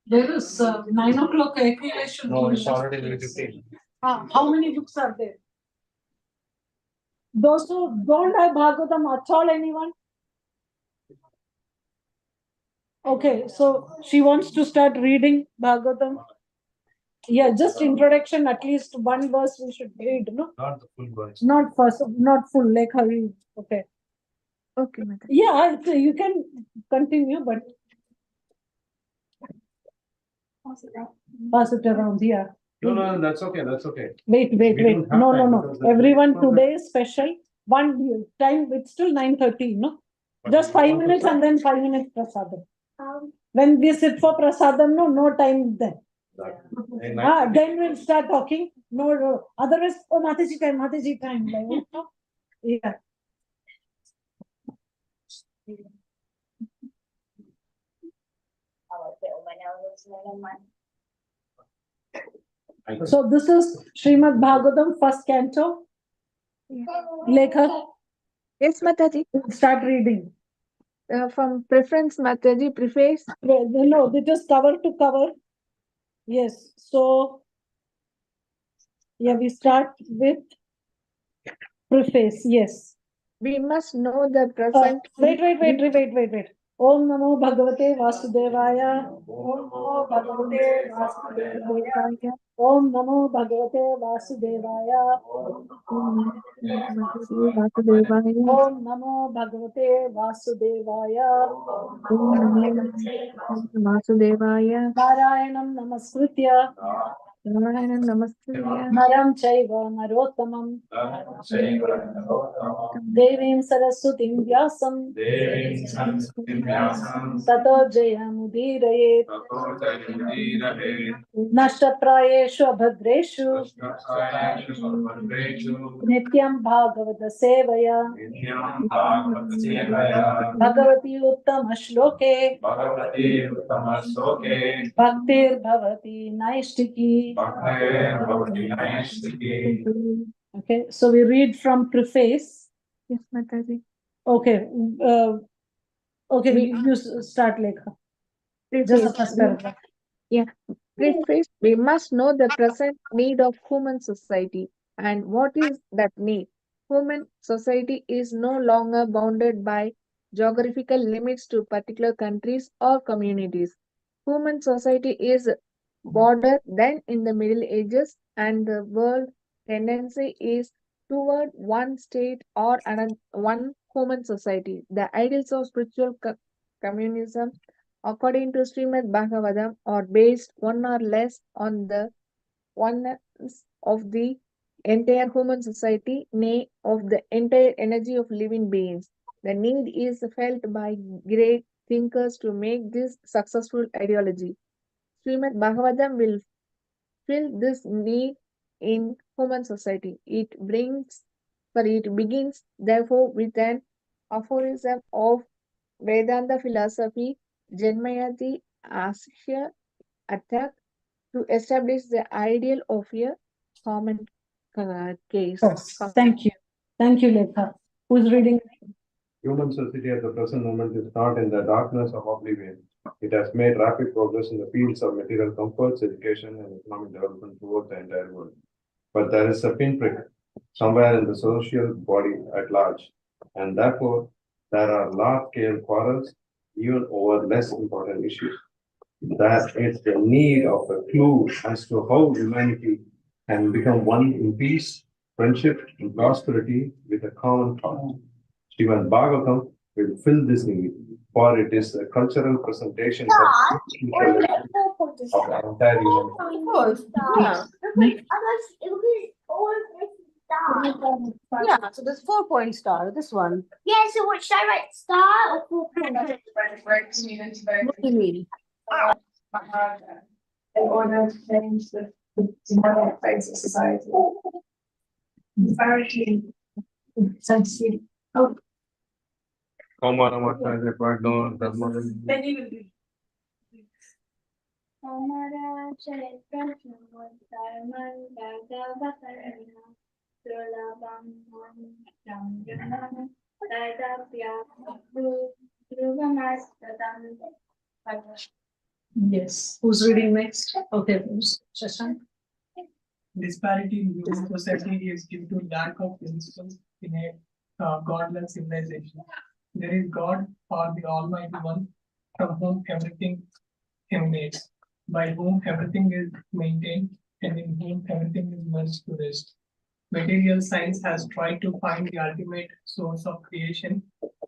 There is 9 o'clock accumulation. No, it's already 3:15. How many books are there? Those who don't have Bhagavatam at all, anyone? Okay, so she wants to start reading Bhagavatam. Yeah, just introduction, at least one verse we should read, no? Not the full verse. Not first, not full, like hurry. Okay. Okay, Mataji. Yeah, you can continue, but pass it around, yeah. No, that's okay. That's okay. Wait. We don't have No. time because the Everyone next one- today is special. One time, it's still 9:30, no? Just 5 minutes and then 5 minutes prasadam. When we sit for prasadam, no time then. Then we'll start talking. No. Otherwise, oh, Mataji time. Like, no? Yeah. So this is Srimad Bhagavatam, first canto. Lekha, Yes, Mataji. start reading. From preference, Mataji, preface. No, it is cover to cover. Yes. So, yeah, we start with preface. Yes. We must know the present. Wait. Om Namo Bhagavate Vasudevaya. Om Namo Bhagavate Vasudevaya. Om Namo Bhagavate Vasudevaya. Om Namo Bhagavate Vasudevaya. Vasudevaya. Narayanam Namaskritya. Narayanam Namaskritya. Naram Chaiva Narottamam. Devim Saraswatim Vyasam. Tato Jayamudirayet. Nashtaprayeshu Abhadreshu. Nityam Bhagavata Sevaya. Bhagavati Uttama Shloke. Bhaktir Bhavati Naishtiki. Okay, so we read from preface. Yes, Mataji. Okay, you start, Lekha. Just the first paragraph. Yeah. Preface, we must know the present need of human society. And what is that need? Human society is no longer bounded by geographical limits to particular countries or communities. Human society is broader than in the Middle Ages, and the world tendency is toward one state or another, one human society. The ideals of spiritual communism, according to Srimad Bhagavatam, are based one or less on the oneness of the entire human society, nay, of the entire energy of living beings. The need is felt by great thinkers to make this successful ideology. Srimad Bhagavatam will fill this need in human society. It begins therefore with an aphorism of Vedanta philosophy, Janmayati Asya attack, to establish the ideal of a common case. Thank you. Thank you, Lekha. Who's reading? Human society at the present moment is not in the darkness of oblivion. It has made rapid progress in the fields of material comforts, education, and economic development throughout the entire world. But there is a pinprick somewhere in the social body at large, and therefore there are large-scale quarrels even over less important issues. There is the need of a clue as to how humanity can become one in peace, friendship, and prosperity with a common thought. Srimad Bhagavatam will fill this need, for it is a cultural presentation of the entire humanity. Yeah, so there's 4-point star, this one. Yeah, so what should I write? Star or 4 points? What do you mean? In order to change the demonic face of society. Disparity in sensitivity. Oh, Then you will be. Yes. Who's reading next? Okay, Shashank. Disparity in human society is due to lack of principles in a godless civilization. There is God or the Almighty One, from whom everything emanates, by whom everything is maintained, and in whom everything is merged to rest. Material science has tried to find the ultimate source of creation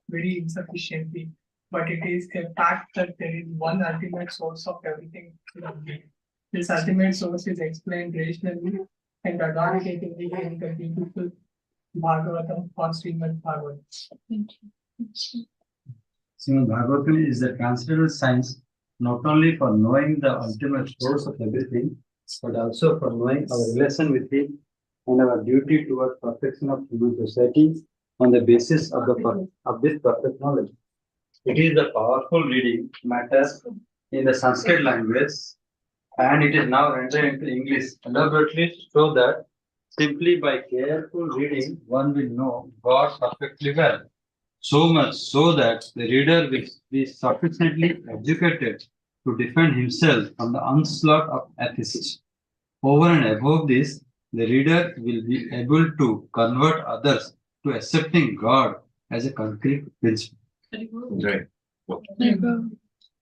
very insufficiently, but it is a fact that there is one ultimate source of everything. This ultimate source is explained rationally and authoritatively in the beautiful Bhagavatam or Srimad Bhagavatam. Thank you. Srimad Bhagavatam is the transcendental science not only for knowing the ultimate source of everything, but also for knowing our relation with Him and our duty towards perfection of human society on the basis of this perfect knowledge. It is a powerful reading matter in the Sanskrit language, and it is now rendered into English elaborately, so that simply by careful reading one will know God perfectly well. So much so that the reader will be sufficiently educated to defend himself from the onslaught of atheists. Over and above this, the reader will be able to convert others to accepting God as a concrete principle. Right.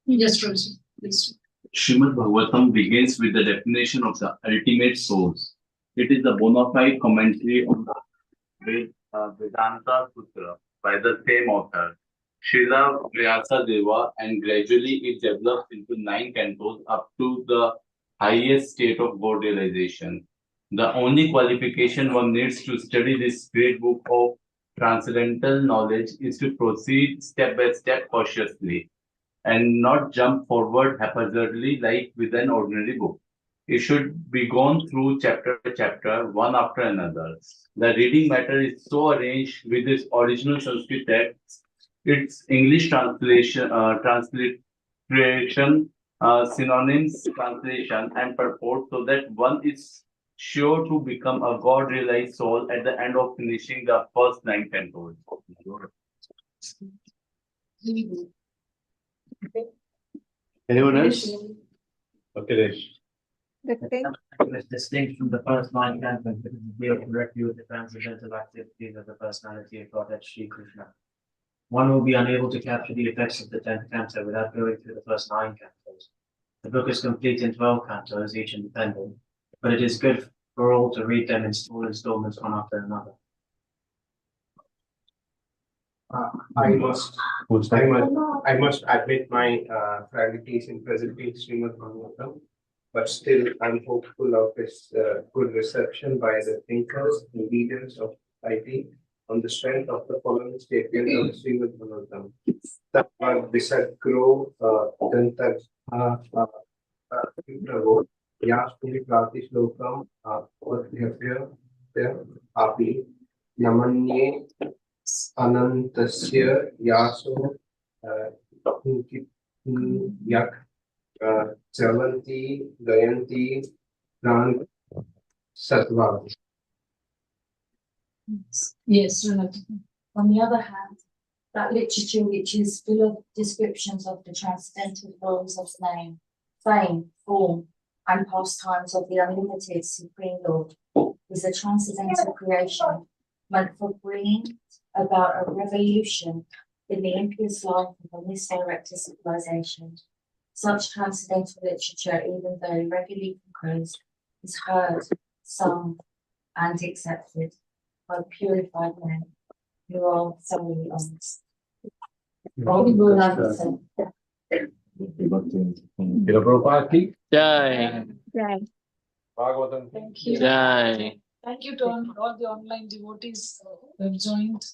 Yes, Rosie, please. Srimad Bhagavatam begins with the definition of the ultimate source. It is the bona fide commentary on the Vedanta Sutra by the same author, Srila Vyasa Deva, and gradually it develops into 9 cantos up to the highest state of God realization. The only qualification one needs to study this great book of transcendental knowledge is to proceed step by step cautiously and not jump forward haphazardly like with an ordinary book. It should be gone through chapter by chapter, one after another. The reading matter is so arranged with its original Sanskrit text, its English transliteration, synonyms, translation, and purport, so that one is sure to become a God-realized soul at the end of finishing the first 9 cantos. Anyone else? Okay, The tenth, Is distinct from the first 9 cantos because it deals directly with the transcendental activities of the personality of Godhead Sri Krishna. One will be unable to capture the effects of the 10th canto without going through the first 9 cantos. The book is complete in 12 cantos, each independent, but it is good for all to read them in small installments one after another. I must admit my frailties in presenting Srimad Bhagavatam, but still I'm hopeful of its good reception by the thinkers and leaders of society on the strength of the following statement of Srimad Bhagavatam. Tattva Visagro Danta Vipravo Yastuli Prati Slokam Vadhyapya Api Namanye Anantasya Yaso Yak Chavanti Gayanti Pran Satva. Yes, Renata. On the other hand, that literature which is full of descriptions of the transcendental forms of name, fame, form, and pastimes of the unlimited Supreme Lord is a transcendental creation meant for bringing about a revolution in the impious life of a misdirected civilization. Such transcendental literature, even though regularly composed, is heard, sung, and accepted by purified men who are thoroughly honest. Jai. Jai. Bhagavatam. Thank you. Jai. Thank you to all the online devotees who have joined.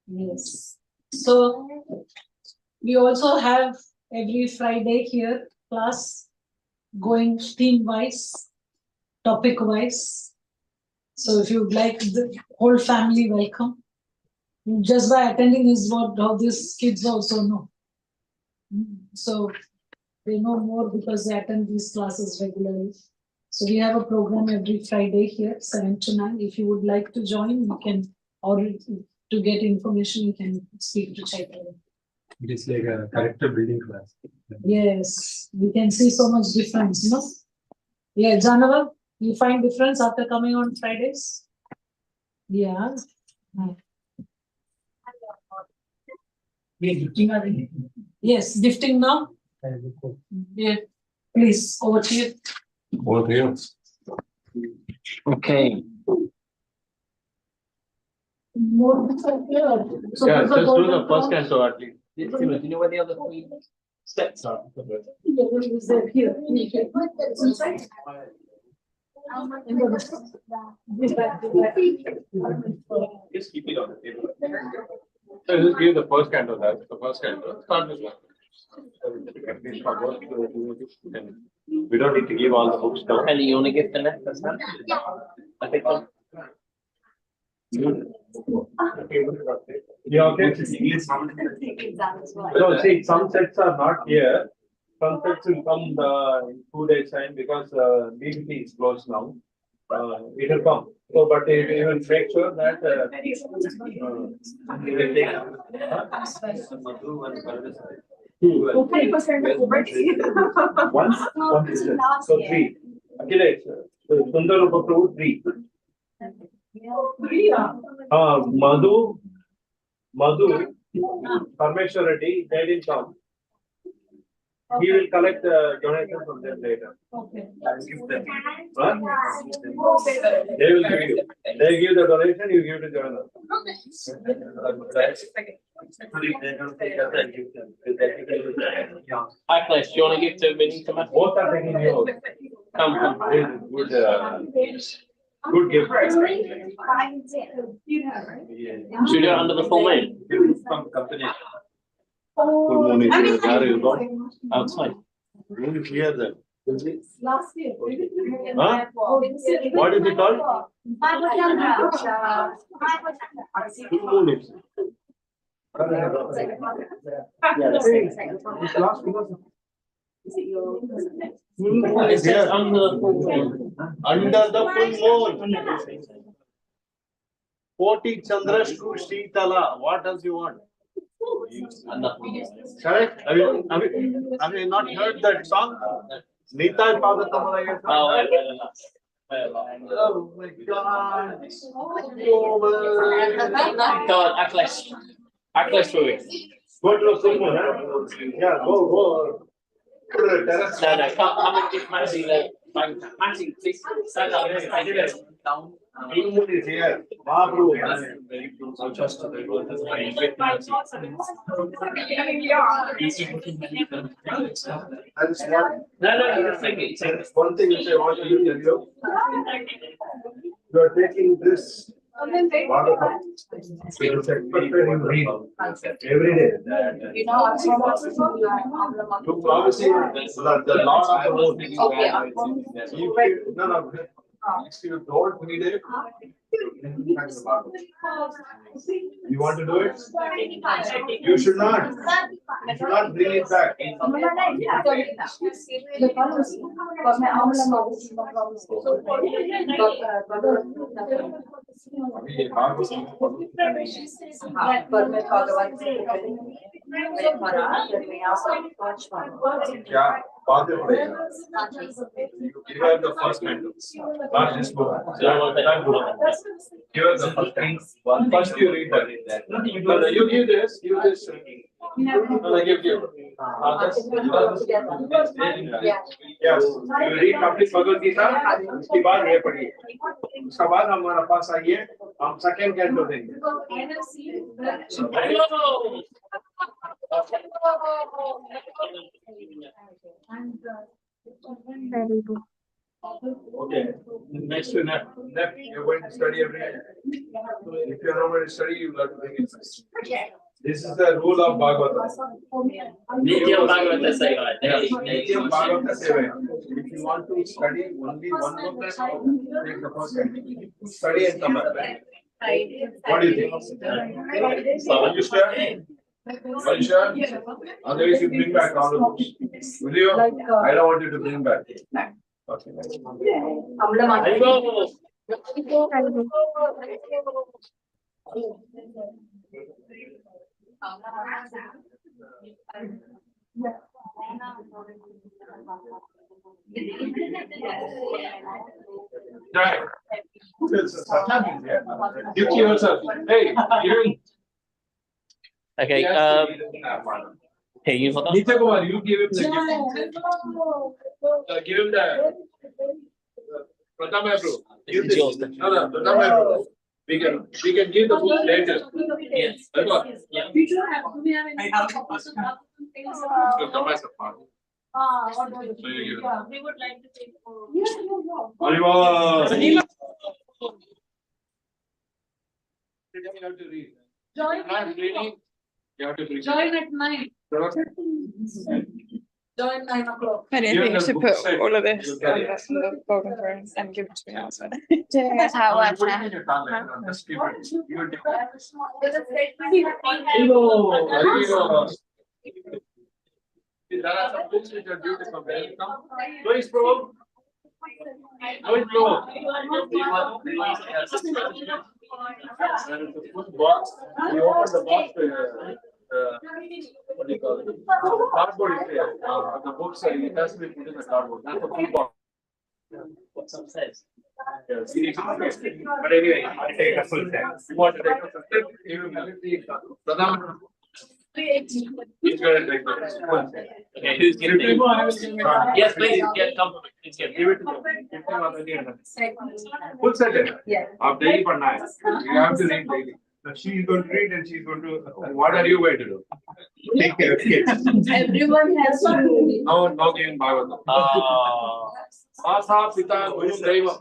Yes. So we also have every Friday here class going theme wise, topic wise. So if you'd like the whole family, welcome. Just by attending is what how these kids also know. So they know more because they attend these classes regularly. So we have a program every Friday here, 7 to 9. If you would like to join, you can, or to get information, you can speak to Chaitanya. It is like a character building class. Yes, we can see so much difference, no? Yeah, Janaval, you find difference after coming on Fridays? Yeah. Yes, gifting now? Yeah, please, over to you. Over to you. Okay. So Yeah, people just go do the down first from- canto at least. Do you know where the other 3 steps are? Yeah, what is there here? Inside? Just keep it on the table. So just give the first canto, that's the first canto. Start with one. We don't need to give all the books down. Ellie, you want to give the next person? I think so. Yeah, okay. No, see, some sets are not here. Some sets will come in 2 days time because DBT is closed now. It will come. So, but it will make sure that one is there. So 3. Akhilesh, Sundar Bhaktu 3. Madhu, Parmeshwar Reddy, they didn't come. He will collect the donation from them later. Okay. And give them. Huh? They will give you. They give the donation, you give to journal. Hi, Clash. Do you want to give 2 minutes to Matthew? Both are taking yours. Come. Good, good gift. You have, right? Should we do it under the full moon? From company. Full moon is here. Where you go? Outside. Moon is here then. Last year. Huh? What is it called? Full moon is. This last year. It says under the full moon. Under the full moon. 40 Chandras to Shitala. What else you want? Correct? Have you not heard that song? Nita Pada Tamalaya. Oh my God. Go on, Aklesh. Aklesh through it. Go to the full moon, huh? Yeah, go. No, come and give Matty the bank. Matty, please stand up. I did it. Down. Full moon is here. Babu. I'll trust you. And one. No, you think it. One thing which I want to tell you. You are taking this. Bhagavatam. It's expected you read every day. You obviously the Lord of the Moon. If you don't read it, you want to do it? You should not. You should not bring it back. Yeah. Give her the first handle, not this book. Give her the first handle. First you read that. No, you give this. No, give. Yes, you read complete Bhagavad Gita. उसके बाद ये पढ़िए. उसके बाद हमारा पास आइए. हम second canto देंगे. Very good. Okay. Next, you're going to study every day. If you're not going to study, you have to bring it. This is the rule of Bhagavatam. Nityam Bhagavata Seva. Nityam Bhagavata Seva. If you want to study only one book, take the first time. Study and come back. What do you think? Are you sure? Are you sure? Otherwise, you bring back all the books. Will you? I don't want you to bring back. Okay. You kill yourself. Hey, you. Okay. Here, you hold on. Nitya Kumar, you give him the gift. Give him the Pratama bro. Give this. No, Pratama bro. We can give the book later. Yes. Yeah. I have Pratama is a part. So you give it. We would like to take for. You have to read. Join Not reading. You have to read. Join at 9. Join 9 o'clock. I didn't think you should put all of this on the golden throne and give it to me outside. That's how it works now. Just keep it. You will take it. There are some books which are beautiful. Please, bro. Please, bro. There is a food box. You open the box. What do you call it? Cardboard is there. The books it has to be put in the cardboard. That's a full box. What's upstairs? Yes. But anyway, I take a full time. You want to take a full time? You will give it the Pradhan. He's going to take the okay, who's giving it? Yes, please. Get come. Please get. Give it to them. Full set. Yeah. Of daily per night. You have to read daily. She's going to read and she's going to. What are you going to do? Take care of kids. Everyone has to. No giving Bhagavatam. Masa Pita Guru Deva.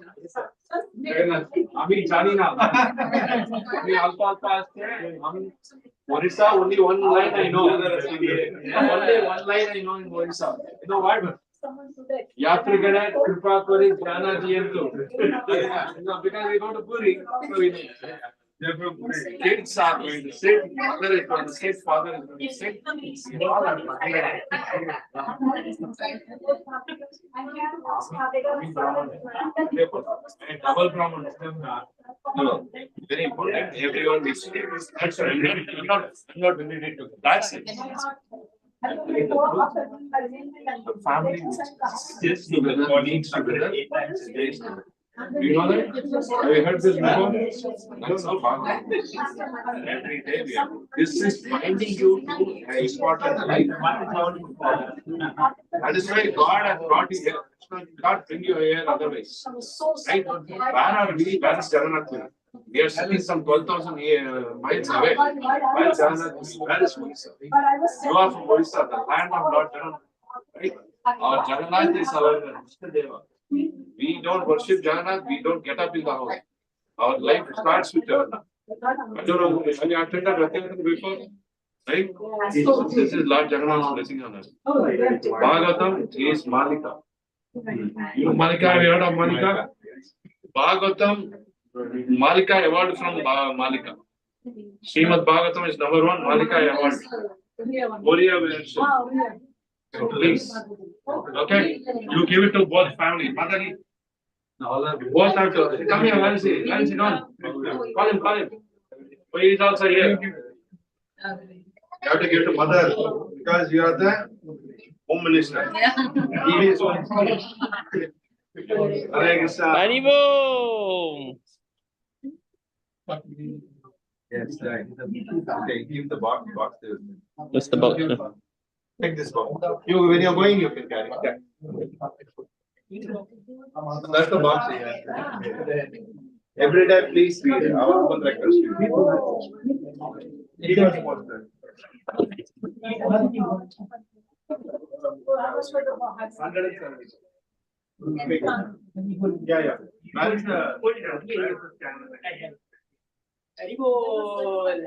Ami Jani na. Ami Alpha Alpha. Orissa, only one line I know. Only one line I know in Orissa. You know what? Yatrigana Kripa Kori Jnana Jiyantu. Because we go to Puri, so we know. Kids are going to sit, mother is going to sit, father is going to sit. All are double Brahman. No, very important. Everyone is. That's right. I'm not related to that's it. The family sits together, eats together. Do you know that? Have you heard this before? That's how Bhagavad. Every day we have. This is finding you to an important life. That is why God has brought you here. God bring you here otherwise. Right? Where are we? Where is Jagannath? We are sitting some 12,000 miles away. Where is Jagannath? Where is Orissa? You are from Orissa, the land of Lord Jagannath. Right? Our Jagannath is our Deva. We don't worship Jagannath, we don't get up in the house. Our life starts with Jagannath. I don't know, have you attended Rathiyathra before? Right? This is Lord Jagannath's blessing on us. Bhagavatam is Malika. You know Malika, have you heard of Malika? Bhagavatam, Malika award from Malika. Srimad Bhagavatam is number 1, Malika award. Oriya version. So please. Okay, you give it to both family. Mother, both have to come here, Lancy. Lancy, come. Call him. Oh, he is also here. You have to give to mother because you are the home minister. He is one. Hare Krishna. Haribol. Yes, right. Okay, give the box there. What's the box? Take this box. You, when you're going, you can carry it. That's the box here. Every day, please read our humble request. Yeah. Where is the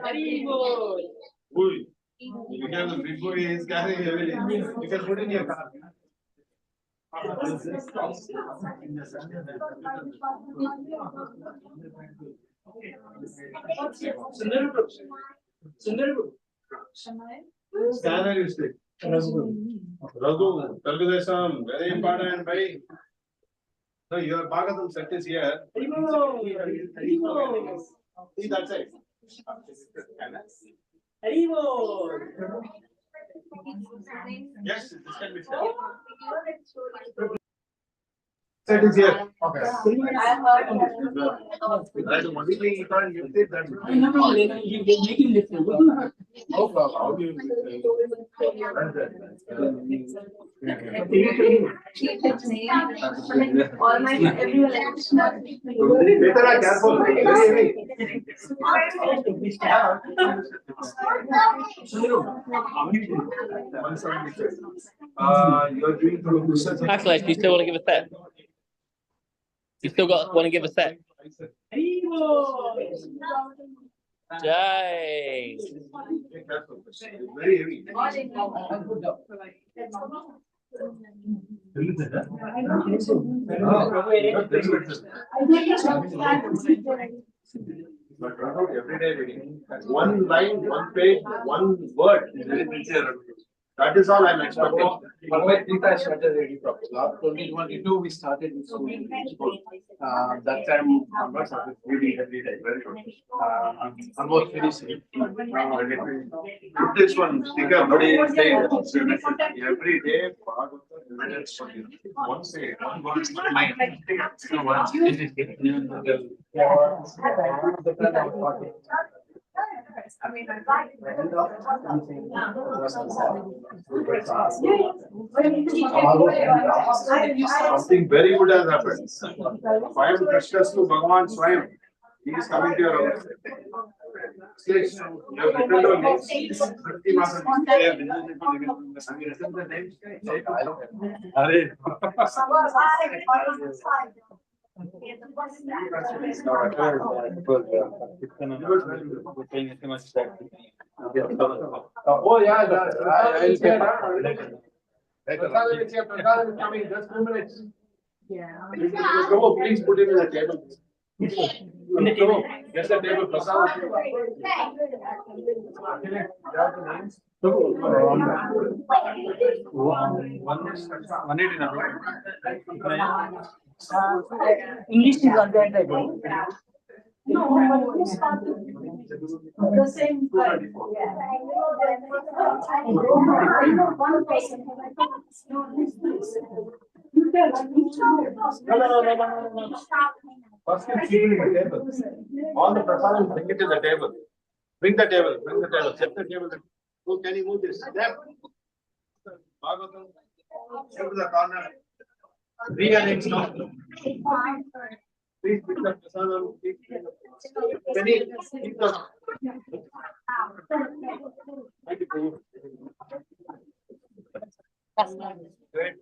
Haribol. Because the big boy is carrying everything. You can put in your car. Scanner is it? Raghu, Kalgudesam, very important, bhai. So your Bhagavatam set is here. See that side. Yes, this can be said. Set is here. Okay. I heard That's the only thing you can't use it. That's no problem. all my everyone Better careful. Very you're doing through Actually, do you still want to give a set? You still want to give a set? Jai. very heavy. But run out every day reading. One line, one page, one word. That is all I'm expecting. Gita started reading properly. Last 2022, we started in school. That time, I'm not started reading every day. Very good. Almost finishing. This one sticker, but it's every day. One say, one word, one line. So once Something very good has happened. Swayam Krishnas to Bhagavan Swayam. He is coming to your house. Yes, you have written your names. 30 Masam. Have you written the names? Oh yeah, I'll pay. Prasad is coming, just 2 minutes. Yeah. Come on, please put it in the table. Come on, get the table, Prasad. English is on that. No, but who started the same time? I know one person. No. First, keep it in the table. All the Prasad, bring it to the table. Bring the table, set the table. Oh, can you move this? There. Bhagavatam. Go to the corner. Rearrange now. Please pick the Prasadam. Penny, keep the. Great.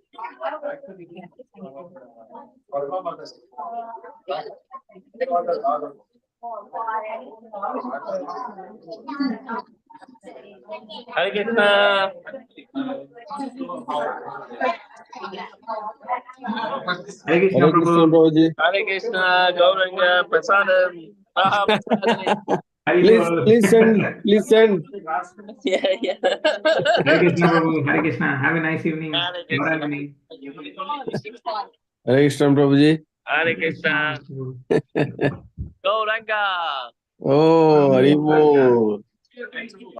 Hare Krishna. Hare Krishna, Prabhuji. Hare Krishna, Gauranga, Prasadam. Please send. Yeah. Hare Krishna, Prabhu. Hare Krishna. Have a nice evening. Hare Good Krishna. evening. Hare Krishna, Prabhuji. Hare Krishna. Gauranga. Oh, Haribol.